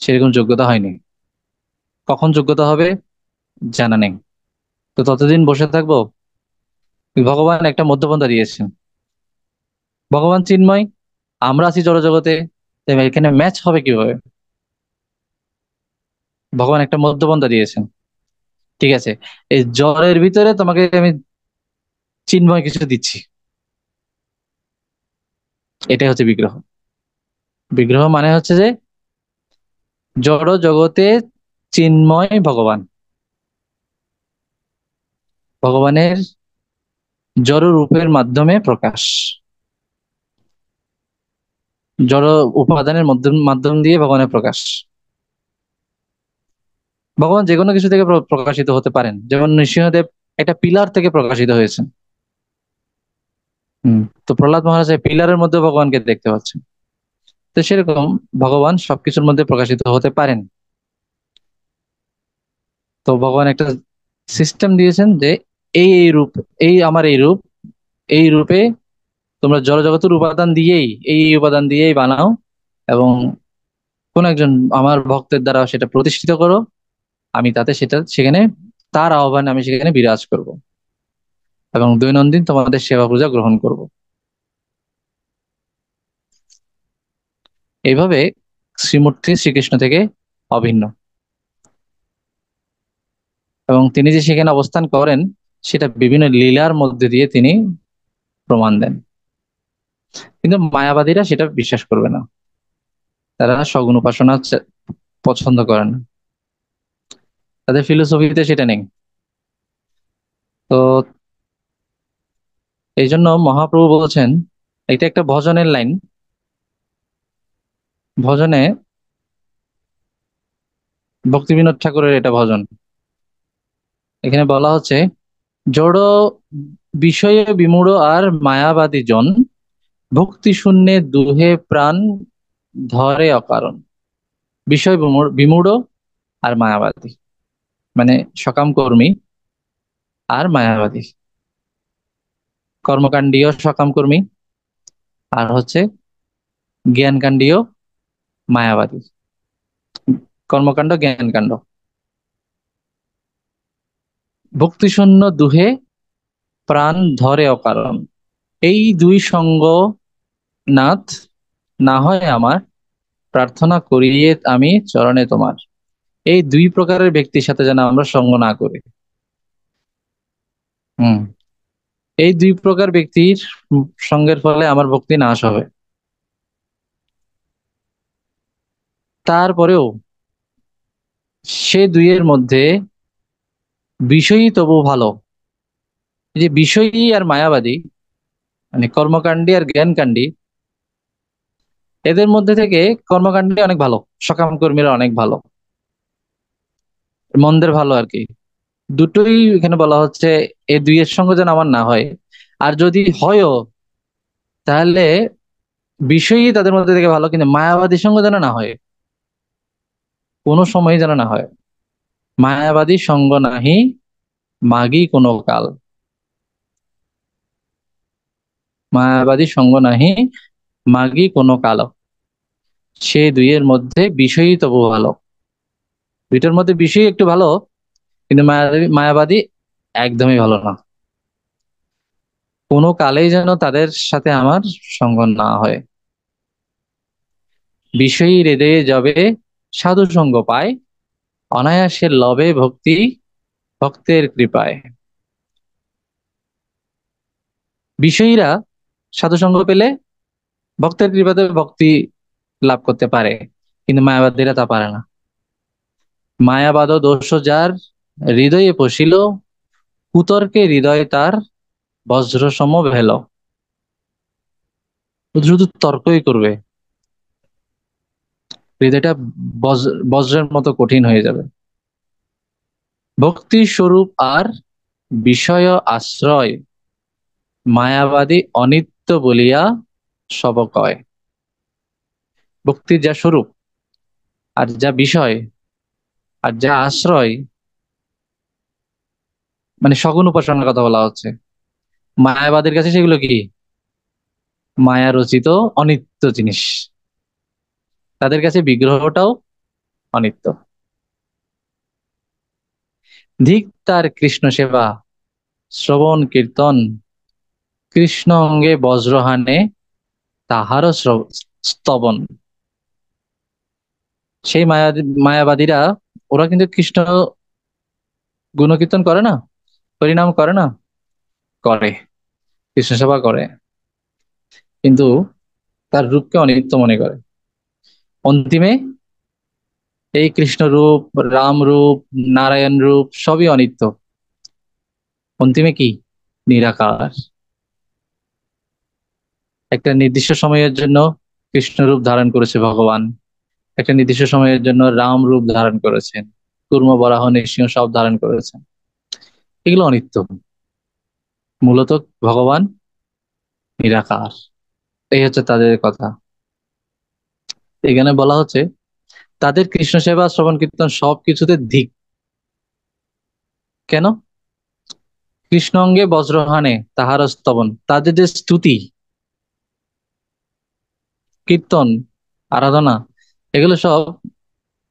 সেরকম যোগ্যতা হয়নি। কখন যোগ্যতা হবে জানা নেই। তো ততদিন বসে থাকবো? ভগবান একটা মধ্যপন্থা দিয়েছেন। ভগবান চিন্ময়, আমরা আছি জড়জগতে, তাই এখানে ম্যাচ হবে কিভাবে? ভগবান একটা মধ্যপন্থা দিয়েছেন। ঠিক আছে, এই জ্বরের ভিতরে তোমাকে আমি চিন্ময় কিছু দিচ্ছি, এটাই হচ্ছে বিগ্রহ। বিগ্রহ মানে হচ্ছে যে জড় জগতে চিন্ময় ভগবান, ভগবানের জড় রূপের মাধ্যমে প্রকাশ, জড় উপাদানের মাধ্যম দিয়ে ভগবানের প্রকাশ। ভগবান যে কোনো কিছু থেকে প্রকাশিত হতে পারেন, যেমন নৃসিংহদেব একটা পিলার থেকে প্রকাশিত হয়েছেন। তো প্রহ্লাদ মহারাজ এই পিলারের মধ্যে ভগবানকে দেখতে পাচ্ছেন। তো সেরকম ভগবান সবকিছুর মধ্যে প্রকাশিত হতে পারেন। তো ভগবান একটা সিস্টেম দিয়েছেন যে এই রূপ, এই আমার এই রূপ, এই রূপে তোমরা জড়জগতের উপাদান দিয়েই, এই উপাদান দিয়েই বানাও, এবং কোন একজন আমার ভক্তের দ্বারা সেটা প্রতিষ্ঠিত করো, আমি তাতে সেখানে তার আহ্বানে আমি সেখানে বিরাজ করব এবং দৈনন্দিন তোমাদের সেবা পূজা গ্রহণ করব। এইভাবে শ্রীমূর্তি শ্রীকৃষ্ণ থেকে অভিন্ন, এবং তিনি যে সেখানে অবস্থান করেন সেটা বিভিন্ন লীলার মধ্যে দিয়ে তিনি প্রমাণ দেন। কিন্তু মায়াবাদীরা সেটা বিশ্বাস করবে না, তারা সগুণ উপাসনা পছন্দ করেন না, তাদের ফিলোসফিতে সেটা নেই। তো এই জন্য মহাপ্রভু বলছেন, এটা একটা ভজনের লাইন, ভজনে ভক্তিবিনোদ ঠাকুরের এটা ভজন। এখানে বলা হচ্ছে, জড় বিষয়ে বিমূঢ় আর মায়াবাদী জন, ভক্তি শূন্যে দুহে প্রাণ ধরে অকারণ। বিষয় বিমূঢ় আর মায়াবাদী মানে সকাম কর্মী আর মায়াবাদী, কর্মকাণ্ডীয় সকাম কর্মী আর হচ্ছে জ্ঞানকাণ্ডীয় মায়াবাদী, কর্মকাণ্ড জ্ঞানকাণ্ড। ভক্তিশূন্য দুহে প্রাণ ধরে অকারণ, এই দুই সঙ্গ নাথ না হয় আমার, প্রার্থনা করিয়ে আমি চরণে তোমার। এই দুই প্রকারের ব্যক্তির সাথে যেন আমরা সঙ্গ না করি। হুম এই দুই প্রকার ব্যক্তির সঙ্গের ফলে আমার ভক্তি নাশ হবে। তারপরেও সে দুইয়ের মধ্যে বিষয়ী তবু ভালো। এই যে বিষয়ী আর মায়াবাদী মানে কর্মকাণ্ডী আর জ্ঞানকাণ্ডী, এদের মধ্যে থেকে কর্মকাণ্ডী অনেক ভালো, সকাম কর্মীরা অনেক ভালো, মন্দের ভালো আর কি। দুটোই এখানে বলা হচ্ছে, এই দুইয়ের সঙ্গে যেন আমার না হয়। আর যদি হয়ও তাহলে বিষয়ই তাদের মধ্যে থেকে ভালো, কিন্তু মায়াবাদীর সঙ্গে যেন না হয়, কোনো সময় যেন না হয়। মায়াবাদী সঙ্গ নাহি মাগি কোনো কাল, মায়াবাদী সঙ্গ নাহি মাগি কোনো কাল। সে দুইয়ের মধ্যে বিষয়ই তবু ভালো। দুইটার মধ্যে বিষয় একটু ভালো, কিন্তু মায়াবাদী একদমই ভালো না। কোনো কালেই যেন তাদের সাথে আমার সঙ্গ না হয়। বিষয়ী হৃদয়ে যাবে সাধু সঙ্গ পায়, অনায়াসে লবে ভক্তি ভক্তের কৃপায়। বিষয়ীরা সাধু সঙ্গ পেলে ভক্তের কৃপাতে ভক্তি লাভ করতে পারে, কিন্তু মায়াবাদীরা তা পারে না। মায়াবাদ দোষ যার হৃদয়ে পশিল, কুতর্কে হৃদয় তার বজ্র সম ভেল। ও শুধু তর্কই করবে, হৃদয়টা বজ্রের মতো কঠিন হয়ে যাবে। ভক্তি স্বরূপ আর বিষয় আশ্রয়, মায়াবাদী অনিত্য বলিয়া সব কয়। ভক্তির যা স্বরূপ আর যা বিষয় আর যা আশ্রয়, মানে সগুণ উপাসনার কথা বলা হচ্ছে, মায়াবাদীর কাছে সেগুলো কি? মায়া রচিত অনিত্য জিনিস। তাদের কাছে বিগ্রহটাও অনিত্য। ধিক তার কৃষ্ণ সেবা শ্রবণ কীর্তন, কৃষ্ণ অঙ্গে বজ্রহানে তাহারও স্তবন। সেই মায়াবাদীরা, ওরা কিন্তু কৃষ্ণ গুণকীর্তন করে না, হরিনাম করে না, করে, কৃষ্ণ সেবা করে, কিন্তু তার রূপকে অনিত্য মনে করে। অন্তিমে এই কৃষ্ণ রূপ, রাম রূপ, নারায়ণ রূপ সবই অনিত্য। অন্তিমে কি? নিরাকার। একটা নির্দিষ্ট সময়ের জন্য কৃষ্ণ রূপ ধারণ করেছে ভগবান, একটা নির্দিষ্ট সময়ের জন্য রাম রূপ ধারণ করেছেন, কুর্ম, বরাহ, নৃসিংহ সব ধারণ করেছেন। এগুলো অনিত্য। মূলত ভগবান নিরাকার। এই হচ্ছে তাদের কথা। এখানে বলা হচ্ছে তাদের কৃষ্ণ সেবা, শ্রবণ, কীর্তন সবকিছুতে ধিক। কেন? কৃষ্ণ অঙ্গে বজ্রহানে তাহার স্তবন, তাদের যে স্তুতি, কীর্তন, আরাধনা, এগুলো সব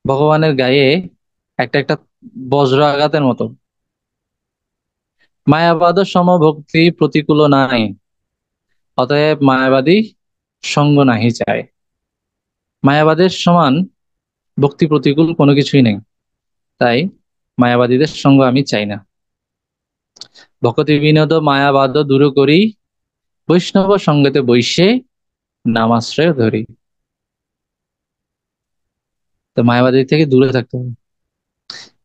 ভগবানের গায়ে একটা একটা বজ্র আঘাতের মতো। মায়াবাদ সমভক্তি প্রতিকূল নাই, অতএব মায়াবাদী সঙ্গ নাহি চায়। মায়াবাদের সমান ভক্তি প্রতিকূল কোনো কিছুই নেই, তাই মায়াবাদীদের সঙ্গ আমি চাই না। ভক্তি বিনোদ মায়াবাদ দূর করি, বৈষ্ণব সঙ্গতে বৈশে নামাশ্রয় ধরি। তো মায়াবাদী থেকে দূরে থাকতে হবে।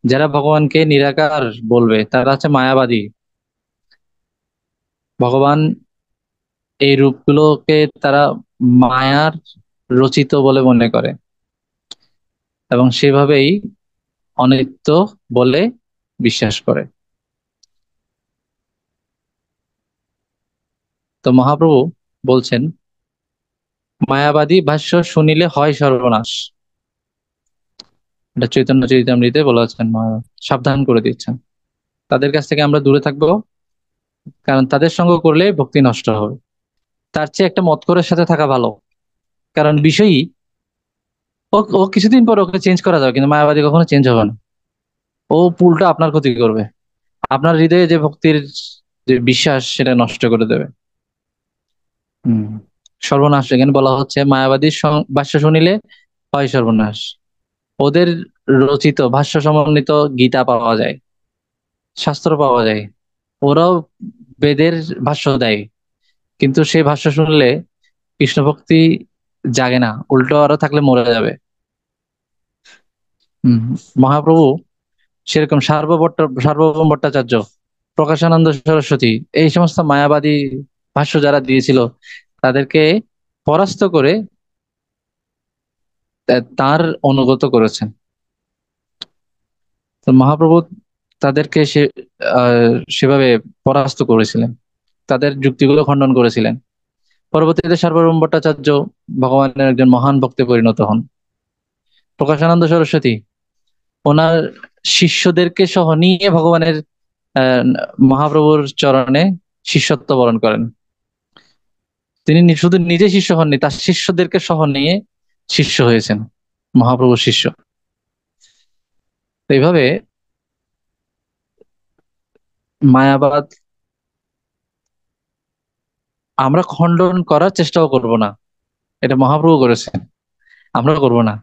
যারা ভগবানকে নিরাকার বলবে তারা হচ্ছে মায়াবাদী। ভগবান এই রূপগুলোকে তারা মায়ার রচিত বলে মনে করে এবং সেভাবেই অনিত্য বলে বিশ্বাস করে। তো মহাপ্রভু বলছেন, মায়াবাদী ভাষ্য শুনিলে হয় সর্বনাশ। এটা চৈতন্য চরিতামৃতে বলা আছেন, সাবধান করে দিচ্ছেন। তাদের কাছ থেকে আমরা দূরে থাকবো, কারণ তাদের সঙ্গ করলে ভক্তি নষ্ট হবে। তার চেয়ে একটা মতকরের সাথে থাকা ভালো। কারণ বিষয়ই, ও ও কিছুদিন পর ওকে চেঞ্জ করা যাবে, কিন্তু মায়াবাদী কখনো চেঞ্জ হবে না। ও উল্টা আপনার ক্ষতি করবে, আপনার হৃদয়ে যে ভক্তির যে বিশ্বাস সেটা নষ্ট করে দেবে। হম। সর্বনাশ এখানে বলা হচ্ছে, মায়াবাদীর ভাষ্য শুনিলে হয় সর্বনাশ। ওদের রচিত ভাষ্য সমন্বিত গীতা পাওয়া যায়, শাস্ত্র পাওয়া যায়, ওরাও বেদের ভাষ্য দেয়, কিন্তু সেই ভাষ্য শুনলে কৃষ্ণ ভক্তি জাগে না, উল্টো আরো থাকলে মরে যাবে। হম। মহাপ্রভু সেরকম সার্বভৌম ভট্টাচার্য, প্রকাশানন্দ সরস্বতী, এই সমস্ত মায়াবাদী ভাষ্য যারা দিয়েছিল তাদেরকে পরাস্ত করে তার অনুগত করেছেন। তো মহাপ্রভু তাদেরকে সেভাবে পরাস্ত করেছিলেন, তাদের যুক্তিগুলো খণ্ডন করেছিলেন। পরবর্তীতে সার্বভৌম ভট্টাচার্য ভগবানের একজন মহান ভক্তে পরিণত হন। প্রকাশানন্দ সরস্বতী ওনার শিষ্যদেরকে সহ নিয়ে ভগবানের আহ মহাপ্রভুর চরণে শিষ্যত্ব বরণ করেন। তিনি শুধু নিজে শিষ্য হননি, তার শিষ্যদেরকে সহ নিয়ে শিষ্য হয়েছেন, মহাপ্রভুর শিষ্য। তো এইভাবে মায়াবাদ আমরা খণ্ডন করার চেষ্টাও করব না, এটা মহাপ্রভু করেছেন, আমরা করব না।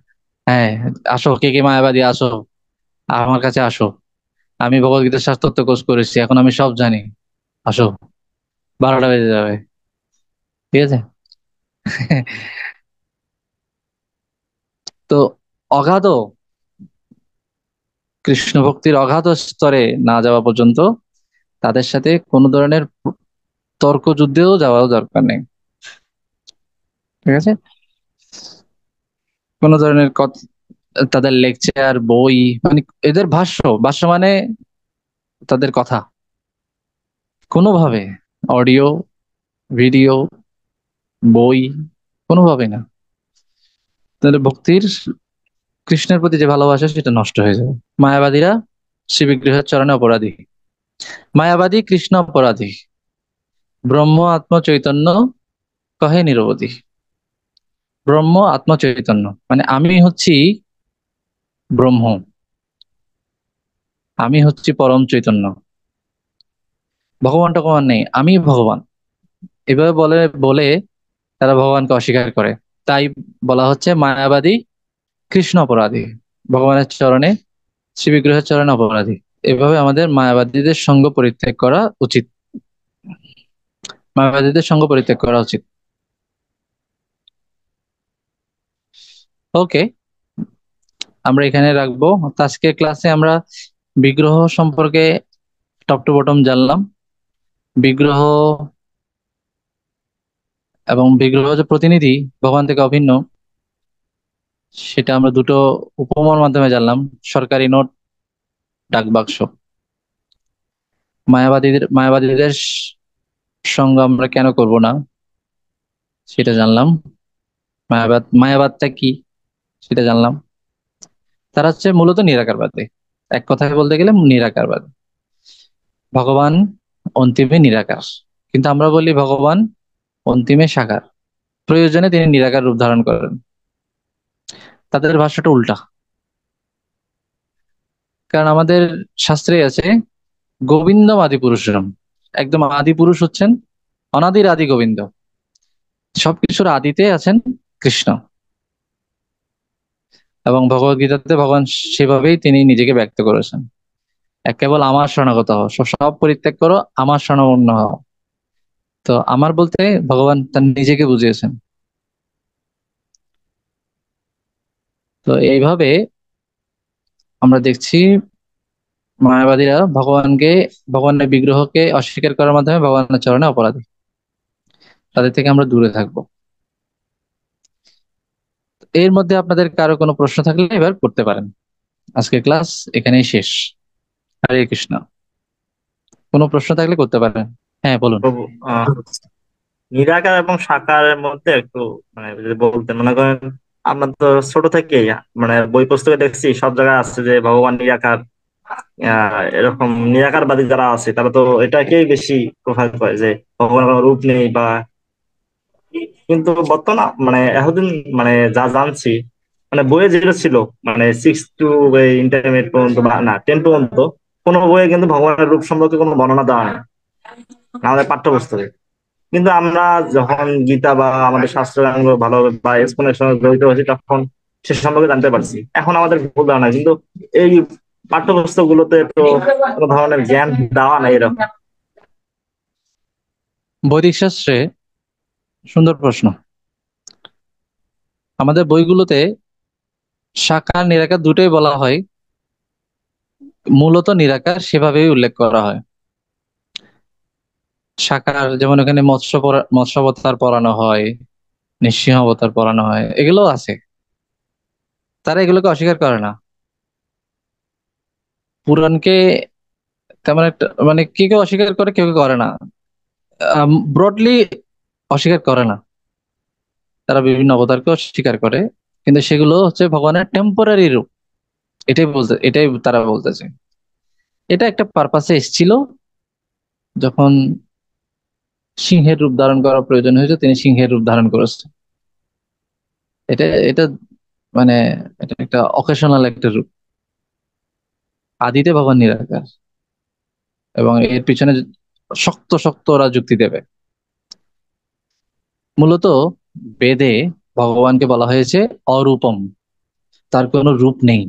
হ্যাঁ, আসো, কে কে মায়াবাদী আসো, আমার কাছে আসো, আমি ভগবদ্গীতার শাস্ত্রত্ব কোর্স করেছি, এখন আমি সব জানি, আসো, 12টা বেজে যাবে। ঠিক আছে। তো অগাধ কৃষ্ণ ভক্তির অগাধ স্তরে না যাওয়া পর্যন্ত তাদের সাথে কোনো ধরনের তর্ক যুদ্ধেও যাওয়ার দরকার নেই। ঠিক আছে। কোনো ধরনের তাদের লেকচার, বই, মানে এদের ভাষ্য, ভাষ্য মানে তাদের কথা, কোনোভাবে অডিও, ভিডিও, বই, কোনোভাবে না। তাদের ভক্তির, কৃষ্ণের প্রতি যে ভালোবাসা সেটা নষ্ট হয়ে যাবে। মায়াবাদীরা শিববিগ্রহের চরণে অপরাধী। মায়াবাদী কৃষ্ণ অপরাধী, ব্রহ্ম আত্ম চৈতন্য কহে নিরবধি। ব্রহ্ম আত্ম চৈতন্য মানে আমি হচ্ছি ব্রহ্ম, আমি হচ্ছি পরম চৈতন্য। ভগবান টগবান নেই, আমি ভগবান, এভাবে বলে বলে তারা ভগবানকে অস্বীকার করে। তাই বলা হচ্ছে মায়াবাদী কৃষ্ণ অপরাধী, ভগবানের চরণে, শিববিগ্রহের চরণে অপরাধী। এভাবে আমাদের মায়াবাদীদের সঙ্গ পরিত্যাগ করা উচিত, মায়াবাদীদের সঙ্গ পরিত্যাগ করা উচিত। ওকে, আমরা এখানে রাখবো। তো আজকের ক্লাসে আমরা বিগ্রহ সম্পর্কে টপ টু বটম জানলাম। বিগ্রহ এবং বিগ্রহ যে প্রতিনিধি ভগবান থেকে অভিন্ন, সেটা আমরা দুটো উপমার মাধ্যমে জানলাম। সরকারি নোট, ডাক বাক্স। মায়াবাদীদের সঙ্গ আমরা কেন করব না সেটা জানলাম। মায়াবাদটা কি সেটা জানলাম। তারা হচ্ছে মূলত নিরাকারবাদী, এক কথায় বলতে গেলে নিরাকারবাদী। ভগবান অন্তিমে নিরাকার, কিন্তু আমরা বলি ভগবান অন্তিমে সাকার, প্রয়োজনে তিনি নিরাকার রূপ ধারণ করেন। তাদের ভাষাটা উল্টা। কারণ আমাদের শাস্ত্রে আছে গোবিন্দম আদি পুরুষম, একদম আদি পুরুষ হচ্ছেন অনাদির আদি গোবিন্দ। সবকিছুর আদিতে আছেন কৃষ্ণ, এবং ভগবত গীতাতে ভগবান সেভাবেই তিনি নিজেকে ব্যক্ত করেছেন। এক কেবল আমার শরণাগত হও, সব পরিত্যাগ করো, আমার শরণাপন্ন হও। তো আমার বলতে ভগবান তার নিজেকে বুঝিয়েছেন। তো এইভাবে আমরা দেখছি মায়াবাদীরা ভগবানের বিগ্রহকে অস্বীকার করার মাধ্যমে ভগবানের চরণে অপরাধী। তাদের থেকে আমরা দূরে থাকবো। এর মধ্যে আপনাদের কারো কোনো প্রশ্ন থাকলে এবার করতে পারেন। আজকের ক্লাস এখানেই শেষ। হরে কৃষ্ণ। কোনো প্রশ্ন থাকলে করতে পারেন। হ্যাঁ, বলুন। প্রভু, নিরাকার এবং সাকারের মধ্যে একটু মানে যদি বলতেন, মনে করেন আমরা তো ছোট থেকেই মানে বই পুস্তকে দেখছি সব জায়গায় আছে যে ভগবান নিরাকার। এরকম নিরাকারবাদী যারা আছে তারা তো এটাকেই বেশি প্রভাব করে যে ভগবানের কোনো রূপ নেই বা, কিন্তু বর্তমান মানে এতদিন মানে যা জানছি, মানে বইয়ে যেটা ছিল মানে 6 টু ইন্টারমিডিয়েট পর্যন্ত বা না 10 পর্যন্ত, কোনো বইয়ে কিন্তু ভগবানের রূপ সম্পর্কে কোনো বর্ণনা দেওয়া নেই আমাদের পাঠ্যপুস্তকে। কিন্তু আমরা যখন গীতা বা আমাদের শাস্ত্রাঙ্গ ভালোভাবে বা এক্সপ্লেনেশন জড়িত হয়েছি তখন সে সম্পর্কে জানতে পারছি। এখন আমাদের ভুল ধারণা, কিন্তু এই পাঠ্যপুস্তক গুলোতে তো কোনো ধরনের জ্ঞান দেওয়া নাই এরকম। বৈদিক শাস্ত্রে, সুন্দর প্রশ্ন। আমাদের বইগুলোতে সাকার নিরাকার দুটোই বলা হয়, মূলত নিরাকার সেভাবেই উল্লেখ করা হয়। সাকার যেমন এখানে মৎস্য অবতার পড়ানো হয়, নৃসিংহ অবতার পড়ানো হয়, এগুলো আছে। তারা এগুলোকে অস্বীকার করে না। পুরাণকে তেমন একটা মানে কেউ কেউ অস্বীকার করে, কেউ কেউ করে না। ব্রডলি অস্বীকার করে না। তারা বিভিন্ন অবতারকে অস্বীকার করে, কিন্তু সেগুলো হচ্ছে ভগবানের টেম্পোরারি রূপ। এটাই তারা বলতেছে। এটা একটা পারপাসে এসেছিল, যখন সিংহের রূপ ধারণ করার প্রয়োজন হয়েছে তিনি সিংহের রূপ ধারণ করেছেন। এটা এটা মানে এটা একটা অকেশনাল একটা রূপ। আদিতে ভগবান নিরাকার, এবং এর পিছনে শক্ত শক্ত ওরা যুক্তি দেবে। মূলত বেদে ভগবানকে বলা হয়েছে অরূপম, তার কোনো রূপ নেই।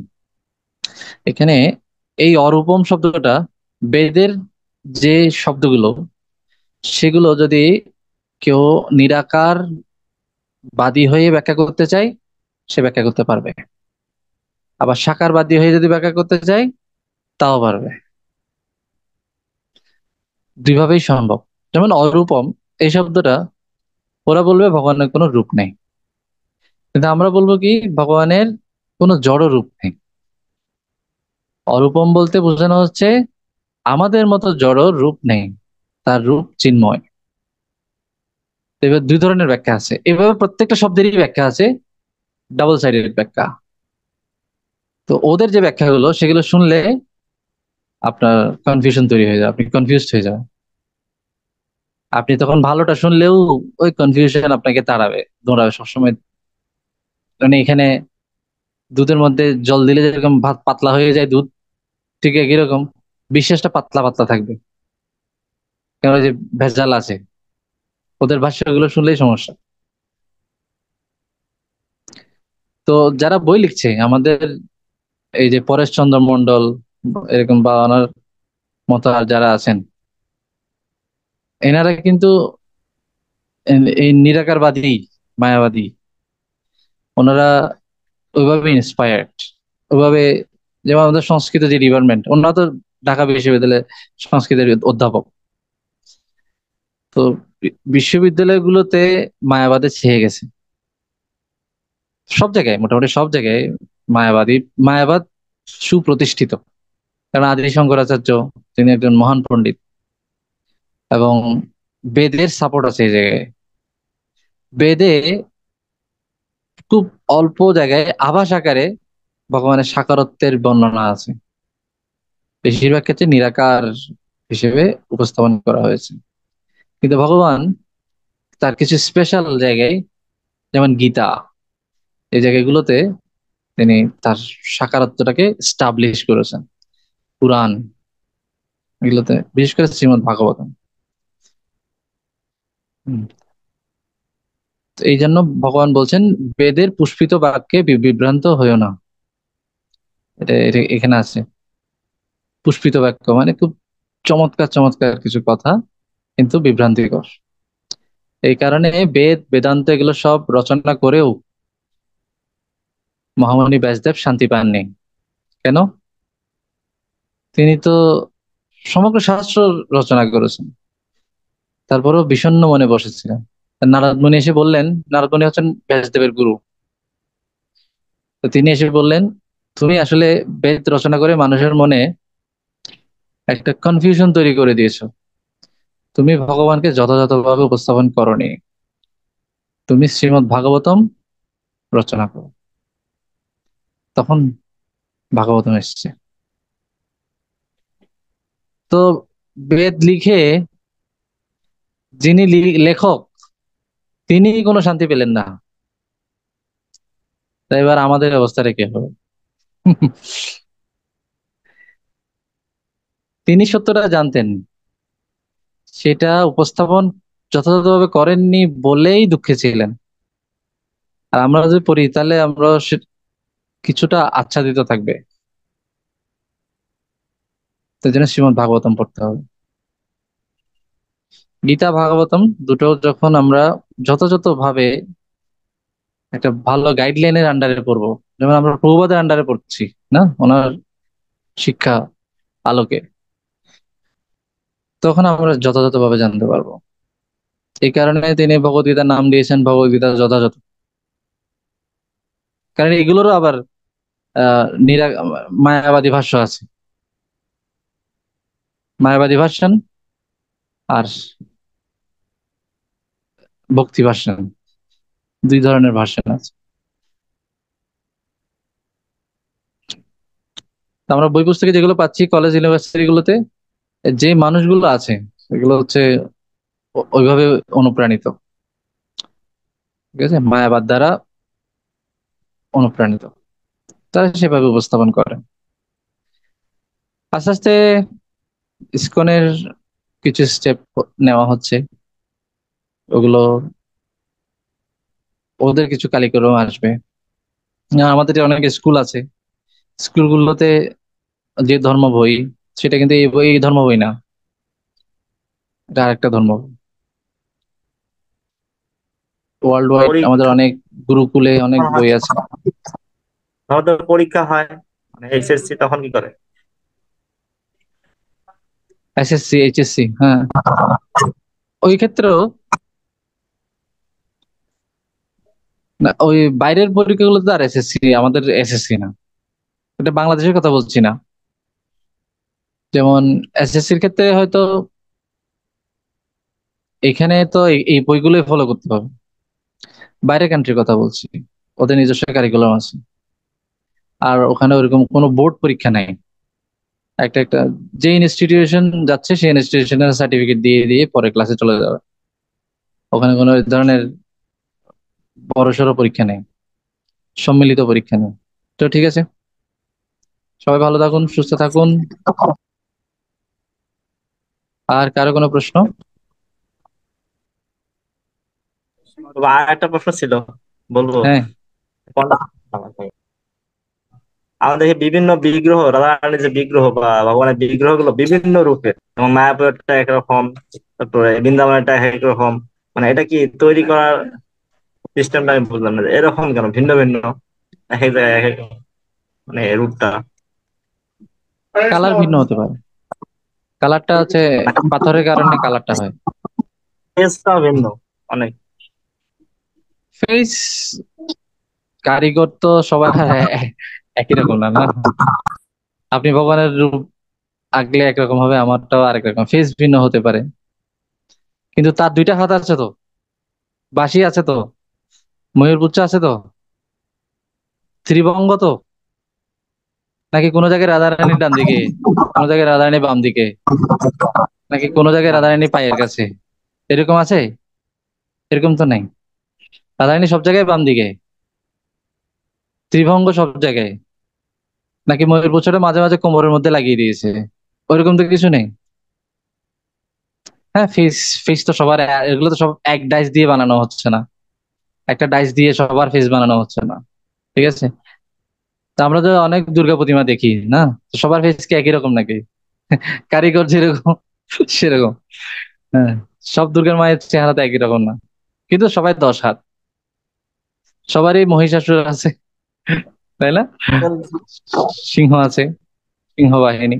এখানে এই অরূপম শব্দটা, বেদের যে শব্দগুলো, সেগুলো যদি কেউ নিরাকার বাদী হয়ে ব্যাখ্যা করতে চায়, সে ব্যাখ্যা করতে পারবে। আবার সাকারবাদী হয়ে যদি ব্যাখ্যা করতে চায়, তাও পারবে। দুইভাবেই সম্ভব। যেমন অরূপম এই শব্দটা, ওরা বলবে ভগবানের কোনো রূপ নেই, কিন্তু আমরা বলবো কি ভগবানের কোনো জড় রূপ নেই। অরূপম বলতে বোঝানো হচ্ছে আমাদের মতো জড় রূপ নেই, তার রূপ চিন্ময়। এবার দুই ধরনের ব্যাখ্যা আছে, এভাবে প্রত্যেকটা শব্দেরই ব্যাখ্যা আছে, ডাবল সাইডেড ব্যাখ্যা। তো ওদের যে ব্যাখ্যাগুলো সেগুলো শুনলে আপনার কনফিউশন তৈরি হয়ে যাবে, আপনি কনফিউজড হয়ে যাবেন। আপনি তখন ভালোটা শুনলেও ওই কনফিউশন আপনাকে তাড়াবে, দৌড়াবে সবসময়। মানে এখানে দুধের মধ্যে জল দিলে যেরকম ভাত পাতলা হয়ে যায় দুধ, ঠিক একই রকম বিশ্বাসটা পাতলা পাতলা থাকবে, কেন ওই যে ভেজাল আছে। ওদের ভাষ্যগুলো শুনলেই সমস্যা। তো যারা বই লিখছে আমাদের, এই যে পরেশচন্দ্র মন্ডল এরকম বা ওনার মতো আর যারা আছেন, এনারা কিন্তু এই নিরাকারবাদী, মায়াবাদী। ওনারা ওইভাবে ইন্সপায়ার্ড, ওইভাবে। যেমন আমাদের সংস্কৃত যে ডিপার্টমেন্ট, ওনারা তো ঢাকা বিশ্ববিদ্যালয়ের সংস্কৃতের অধ্যাপক। তো বিশ্ববিদ্যালয়গুলোতে মায়াবাদে ছেয়ে গেছে, সব জায়গায়, মোটামুটি সব জায়গায় মায়াবাদ সুপ্রতিষ্ঠিত। কারণ আদি শঙ্করাচার্য, তিনি একজন মহান পণ্ডিত, এবং বেদের সাপোর্ট আছে এই জায়গায়। বেদে খুব অল্প জায়গায় আভাস আকারে ভগবানের সাকারত্বের বর্ণনা আছে, বেশিরভাগ ক্ষেত্রে নিরাকার হিসেবে উপস্থাপন করা হয়েছে। কিন্তু ভগবান তার কিছু স্পেশাল জায়গায়, যেমন গীতা, এই জায়গাগুলোতে তিনি তার সাকারত্বটাকে স্টাবলিশ করেছেন। পুরাণ, এগুলোতে, বিশেষ করে শ্রীমদ্ ভাগবতম। হুম। তো এই জন্য ভগবান বলছেন, বেদের পুষ্পিত বাক্যে বিভ্রান্ত হয়েও না। এটা এখানে আছে, পুষ্পিত বাক্য মানে খুব চমৎকার চমৎকার কিছু কথা, কিন্তু বিভ্রান্তিকর। এই কারণে বেদান্ত এগুলো সব রচনা করেও মহামণি ব্যাসদেব শান্তি পাননি। কেন? তিনি তো সমগ্র শাস্ত্র রচনা করেছেন, তারপরেও বিষণ্ণ মনে বসেছিলেন। নারদ মুনি এসে বললেন, নারদ মুনি হচ্ছেন ব্যাসদেবের গুরু। তো তিনি এসে বললেন, তুমি আসলে বেদ রচনা করে মানুষের মনে একটা কনফিউশন তৈরি করে দিয়েছো। তুমি ভগবানকে যথাযথভাবে উপস্থাপন করনি। তুমি শ্রীমদ্ ভাগবতম রচনা করো। তখন ভাগবতম এসছে। তো বেদ লিখে যিনি লেখক, তিনি কোনো শান্তি পেলেন না। তাই এবার আমাদের অবস্থাটা কি হবে? তিনি সত্যটা জানতেন, সেটা উপস্থাপন যথাযথভাবে করেননি বলেই দুঃখে ছিলেন। আর আমরা যদি পড়ি, তাহলে আমরা কিছুটা আচ্ছাদিত থাকবে। তাই জন্য শ্রীমদ্ ভাগবতম পড়তে হবে। গীতা ভাগবতম দুটো যখন আমরা যথাযথ ভাবে একটা ভালো গাইডলাইনের আন্ডারে পড়বো, যেমন আমরা প্রভুপাদের আন্ডারে পড়ছি না, ওনার শিক্ষা আলোকে, তখন আমরা যথাযথভাবে জানতে পারবো। এই কারণে তিনি ভগবদ্গীতার নাম দিয়েছেন ভগবদ্গীতা যথাযথ। কারণ এগুলোরও আবার মায়াবাদী ভাষ্য আছে, মায়াবাদী ভার্সন আর ভক্তি ভার্সন, দুই ধরনের ভার্সন আছে। তো আমরা বই পুস্তকে যেগুলো পাচ্ছি কলেজ ইউনিভার্সিটি গুলোতে, যে মানুষগুলো আছে সেগুলো হচ্ছে ওইভাবে অনুপ্রাণিত, ঠিক আছে, মায়াবাদ দ্বারা অনুপ্রাণিত, তারা সেভাবে উপস্থাপন করে। আস্তে আস্তে ইসকনের কিছু স্টেপ নেওয়া হচ্ছে, ওগুলো, ওদের কিছু কারিকুলাম আসবে। আমাদের অনেক স্কুল আছে, স্কুলগুলোতে যে ধর্ম বই, সেটা কিন্তু এই ধর্ম বই না, এটা আরেকটা ধর্ম বই। ওয়ার্ল্ড ওয়াইড আমাদের পরীক্ষা অনেক গুরুকুলে অনেক বই আছে। আমাদের পরীক্ষা হয়, মানে এইচএসসি, তখন কি করে? এসএসসি, এইচএসসি, হ্যাঁ, ওই ক্ষেত্রেও না, ওই বাইরের পরীক্ষাগুলো তো আর এসএসসি, আমাদের এসএসসি না, এটা বাংলাদেশের কথা বলছি না। যেমন এসএসসির ক্ষেত্রে হয়তো এখানে তো এই বইগুলোই ফলো করতে হবে। বাইরের কান্ট্রির কথা বলছি, ওদের নিজস্ব কারিকুলাম আছে, আর ওখানে ওরকম কোনো বোর্ড পরীক্ষা নাই। একটা একটা যে ইনস্টিটিউশন যাচ্ছে, সেই ইনস্টিটিউশনের সার্টিফিকেট দিয়ে দিয়ে পরে ক্লাসে চলে যাবে। ওখানে কোনো ধরনের বড়সড় পরীক্ষা নেই, সম্মিলিত পরীক্ষা নেই। তো ঠিক আছে, সবাই ভালো থাকুন, সুস্থ থাকুন। আর কারো কোনো প্রশ্ন? তবে আর একটা প্রশ্ন ছিল, বলবো? হ্যাঁ, কোনটা? আমাদের এই বিভিন্ন বিগ্রহ, রাধারানীর যে বিগ্রহ বা ভগবানের বিগ্রহ গুলো বিভিন্ন রূপের, এবং মায়াপুরটা একরকম, তারপরে বৃন্দাবনেরটা একরকম, মানে এটা কি তৈরি করার সিস্টেমটা আমি বুঝলাম না, যে এরকম কেন ভিন্ন ভিন্ন, এক এক জায়গায় এক এক মানে রূপটা কালার ভিন্ন হতে পারে। কালারটা হচ্ছে পাথরের কারণে কালারটা হয়। ফেসটাও ভিন্ন অনেক। ফেস কারিগর তো সবার একই রকম না, না? আপনি ভগবানের রূপ আঁকলে একরকম হবে, আমারটাও আরেক রকম, ফেস ভিন্ন হতে পারে। কিন্তু তার দুইটা হাত আছে তো, বাঁশি আছে তো, ময়ূর পুচ্ছ আছে তো, ত্রিভঙ্গ তো, নাকি কোনো জায়গায় রাধারানীর ডান দিকে, কোনো জায়গায় রাধারানী বাম দিকে, নাকি কোনো জায়গায় রাধারানী পায়ের কাছে, এরকম আছে? এরকম তো নাই। রাধারানী সব জায়গায় বাম দিকে, ত্রিভঙ্গ সব জায়গায়, নাকি ময়ূর পুচ্ছটা মাঝে মাঝে কোমরের মধ্যে লাগিয়ে দিয়েছে, ওইরকম তো কিছু নেই। হ্যাঁ, ফেস, ফেস তো সবার এগুলো তো সব এক ডাইস দিয়ে বানানো হচ্ছে না, একটা ডাইস দিয়ে সবার ফেস বানানো হচ্ছে না, ঠিক আছে? তা আমরা তো অনেক দুর্গা প্রতিমা দেখি না, তো সবার ফেস কি একই রকম নাকি? কারিগর যেরকম সেরকম। হ্যাঁ, সব দুর্গার মায়ের চেহারা তো একই রকম না, কিন্তু সবাই 10 হাত, সবারই মহিষাসুর আছে, তাই না? সিংহ আছে, সিংহ বাহিনী,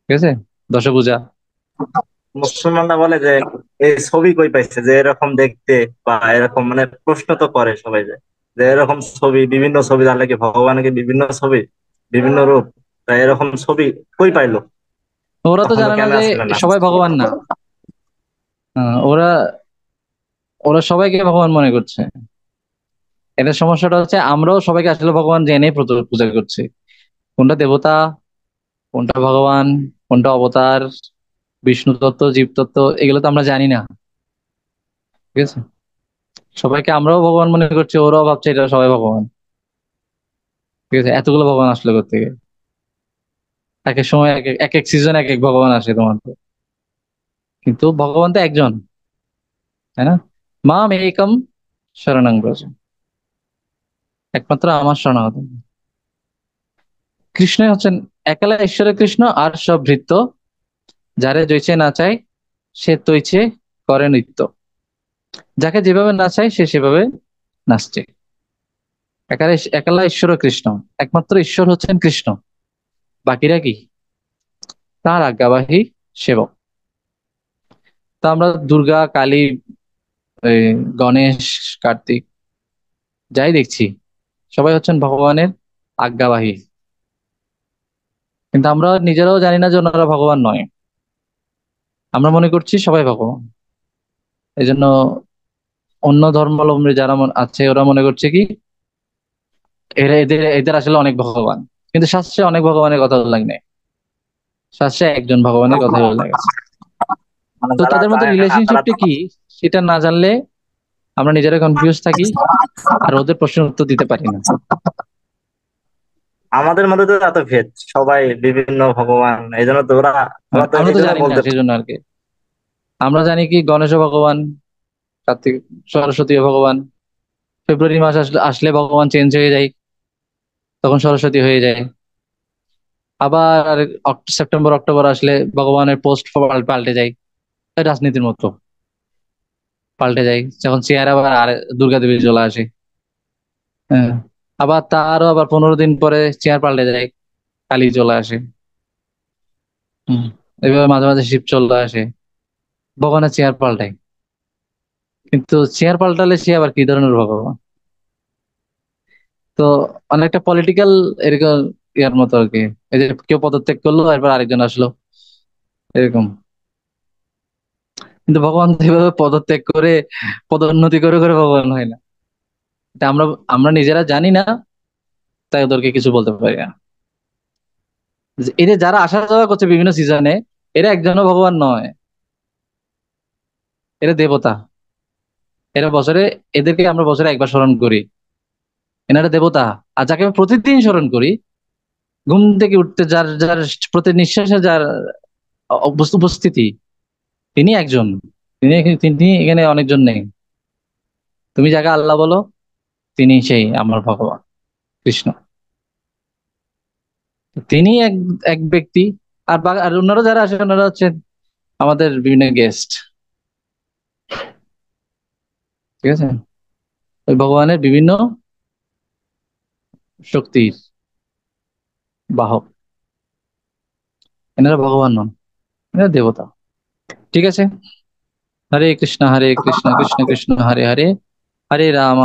ঠিক আছে, দশভুজা। মুসলমানরা বলে যে এই ছবি কই পাইছে যে এরকম দেখতে, বা এরকম মানে প্রশ্ন তো করে সবাই যে যে এরকম ছবি, বিভিন্ন ছবি, তাহলে কি ভগবানের বিভিন্ন ছবি, বিভিন্ন রূপ, তা এরকম ছবি কই পাইলো? ওরা তো তখন তো জানে না যে ক্যামেরা ছিল না। সবাই ভগবান না। ওরা ওরা সবাইকে ভগবান মনে করছে। এটা সমস্যাটা হচ্ছে, আমরাও সবাইকে আসলে ভগবান জেনে পূজা করছি। কোনটা দেবতা, কোনটা ভগবান, কোনটা অবতার, বিষ্ণু তত্ত্ব, জীব তত্ত্ব, এগুলো তো আমরা জানি না, ঠিক আছে? সবাইকে আমরাও ভগবান মনে করছি, ওরাও ভাবছে এটা সবাই ভগবান, ঠিক আছে? এতগুলো ভগবান আসলে করতে গিয়ে এক এক সময় এক এক এক সিজন এক এক ভগবান আসে তোমার তো। কিন্তু ভগবান তো একজন, তাই না? মাম একম শরণং ব্রজ, একমাত্র আমার শরণাগত। কৃষ্ণই হচ্ছেন একলা ঈশ্বরের কৃষ্ণ, আর সব ভৃত্য, যারে জৈছে না চায় সে তৈছে করে নৃত্য। যাকে যেভাবে না চায় সে সেভাবে নাচছে। একলা একলা ঈশ্বর কৃষ্ণ, একমাত্র ঈশ্বর হচ্ছেন কৃষ্ণ, বাকিরা কি? তার আজ্ঞাবাহী সেবক। তা আমরা দুর্গা, কালী, এই গণেশ, কার্তিক, যাই দেখছি, সবাই হচ্ছেন ভগবানের আজ্ঞাবাহী। কিন্তু আমরা নিজেরাও জানি না যে ওনারা ভগবান নয়, আমরা মনে করছি সবাই ভগবান। এই জন্য অন্য ধর্মাবলম্বী যারা আছে ওরা মনে করছে কি এরা, এদের এদের আসলে অনেক ভগবান। কিন্তু শাস্ত্রে অনেক ভগবানের কথা উল্লেখ নেই, শাস্ত্রে একজন ভগবানের কথাই উল্লেখ আছে। মানে তো যারা তাদের মধ্যে যায় না তারা রিলেশনশিপটা কি সেটা না জানলে আমরা নিজেরা কনফিউজ থাকি, আর ওদের প্রশ্নের উত্তর দিতে পারি না। আমাদের মধ্যে তো এত ভেদ, সবাই বিভিন্ন ভগবান, এই জন্য তো ওরা ওরা তো আমরা এই তো জন্য জানি না, বলতে সেই জন্য আর কি। আমরা জানি কি গণেশ ভগবান, কার্তিক, সরস্বতী ভগবান। ফেব্রুয়ারি মাস আসলে আসলে ভগবান চেঞ্জ হয়ে যায়, তখন সরস্বতী হয়ে যায়। আবার সেপ্টেম্বর অক্টোবর আসলে ভগবানের পোস্ট পাল্টে যায়, এই রাজনীতির মতো পাল্টে যায়, যখন চেয়ার আবার আর দুর্গা দেবী চলে আসে। হ্যাঁ, আবার তারও আবার 15 দিন পরে চেয়ার পাল্টে যায়, কালী চলে আসে। হম, এভাবে মাঝে মাঝে শিব চলে আসে, ভগবানের চেয়ার পাল্টায়। কিন্তু চেয়ার পাল্টালে সে আবার কি ধরনের ভগবান? তো অনেকটা পলিটিক্যাল এরকম ইয়ার মতো আর কি। এই যে কেউ পদত্যাগ করলো, এরপর আরেকজন আসলো, এরকম। কিন্তু ভগবান তো এভাবে পদত্যাগ করে, পদোন্নতি করে করে ভগবান হয় না। এটা আমরা আমরা নিজেরা জানি না, তাই ওদেরকে কিছু বলতে পারি না। এই যে যারা আসা যাওয়া করছে বিভিন্ন সিজনে, এরা একজনও ভগবান নয়, এরা দেবতা। এরা বছরে, এদেরকে আমরা বছরে একবার স্মরণ করি, এনারা দেবতা। আর যাকে আমি প্রতিদিন স্মরণ করি, ঘুম থেকে উঠতে যার যার প্রতি নিঃশ্বাসে যার উপস্থিতি, তিনি একজন। তিনি এখানে অনেকজন নেই। তুমি যাকে আল্লাহ বলো, তিনি সেই আমার ভগবান কৃষ্ণ। তিনি এক এক ব্যক্তি। আর আর অন্যরা যারা আসে ওনারা হচ্ছে আমাদের বিভিন্ন গেস্ট, ঠিক আছে? ওই ভগবানের বিভিন্ন শক্তির বাহক। এনারা ভগবান নন, এনারা দেবতা। ঠিক আছে, হরে কৃষ্ণ কৃষ্ণ কৃষ্ণ হরে হরে, হরে রাম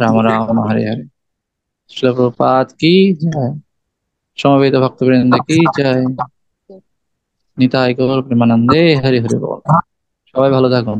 রাম রাম হরে হরে। শ্রীল প্রভুপাদ কি জয়, সমবেত ভক্তবৃন্দ কি জয়, নিতাই গৌর প্রেমানন্দে হরি হরি বল। সবাই ভালো থাকুন।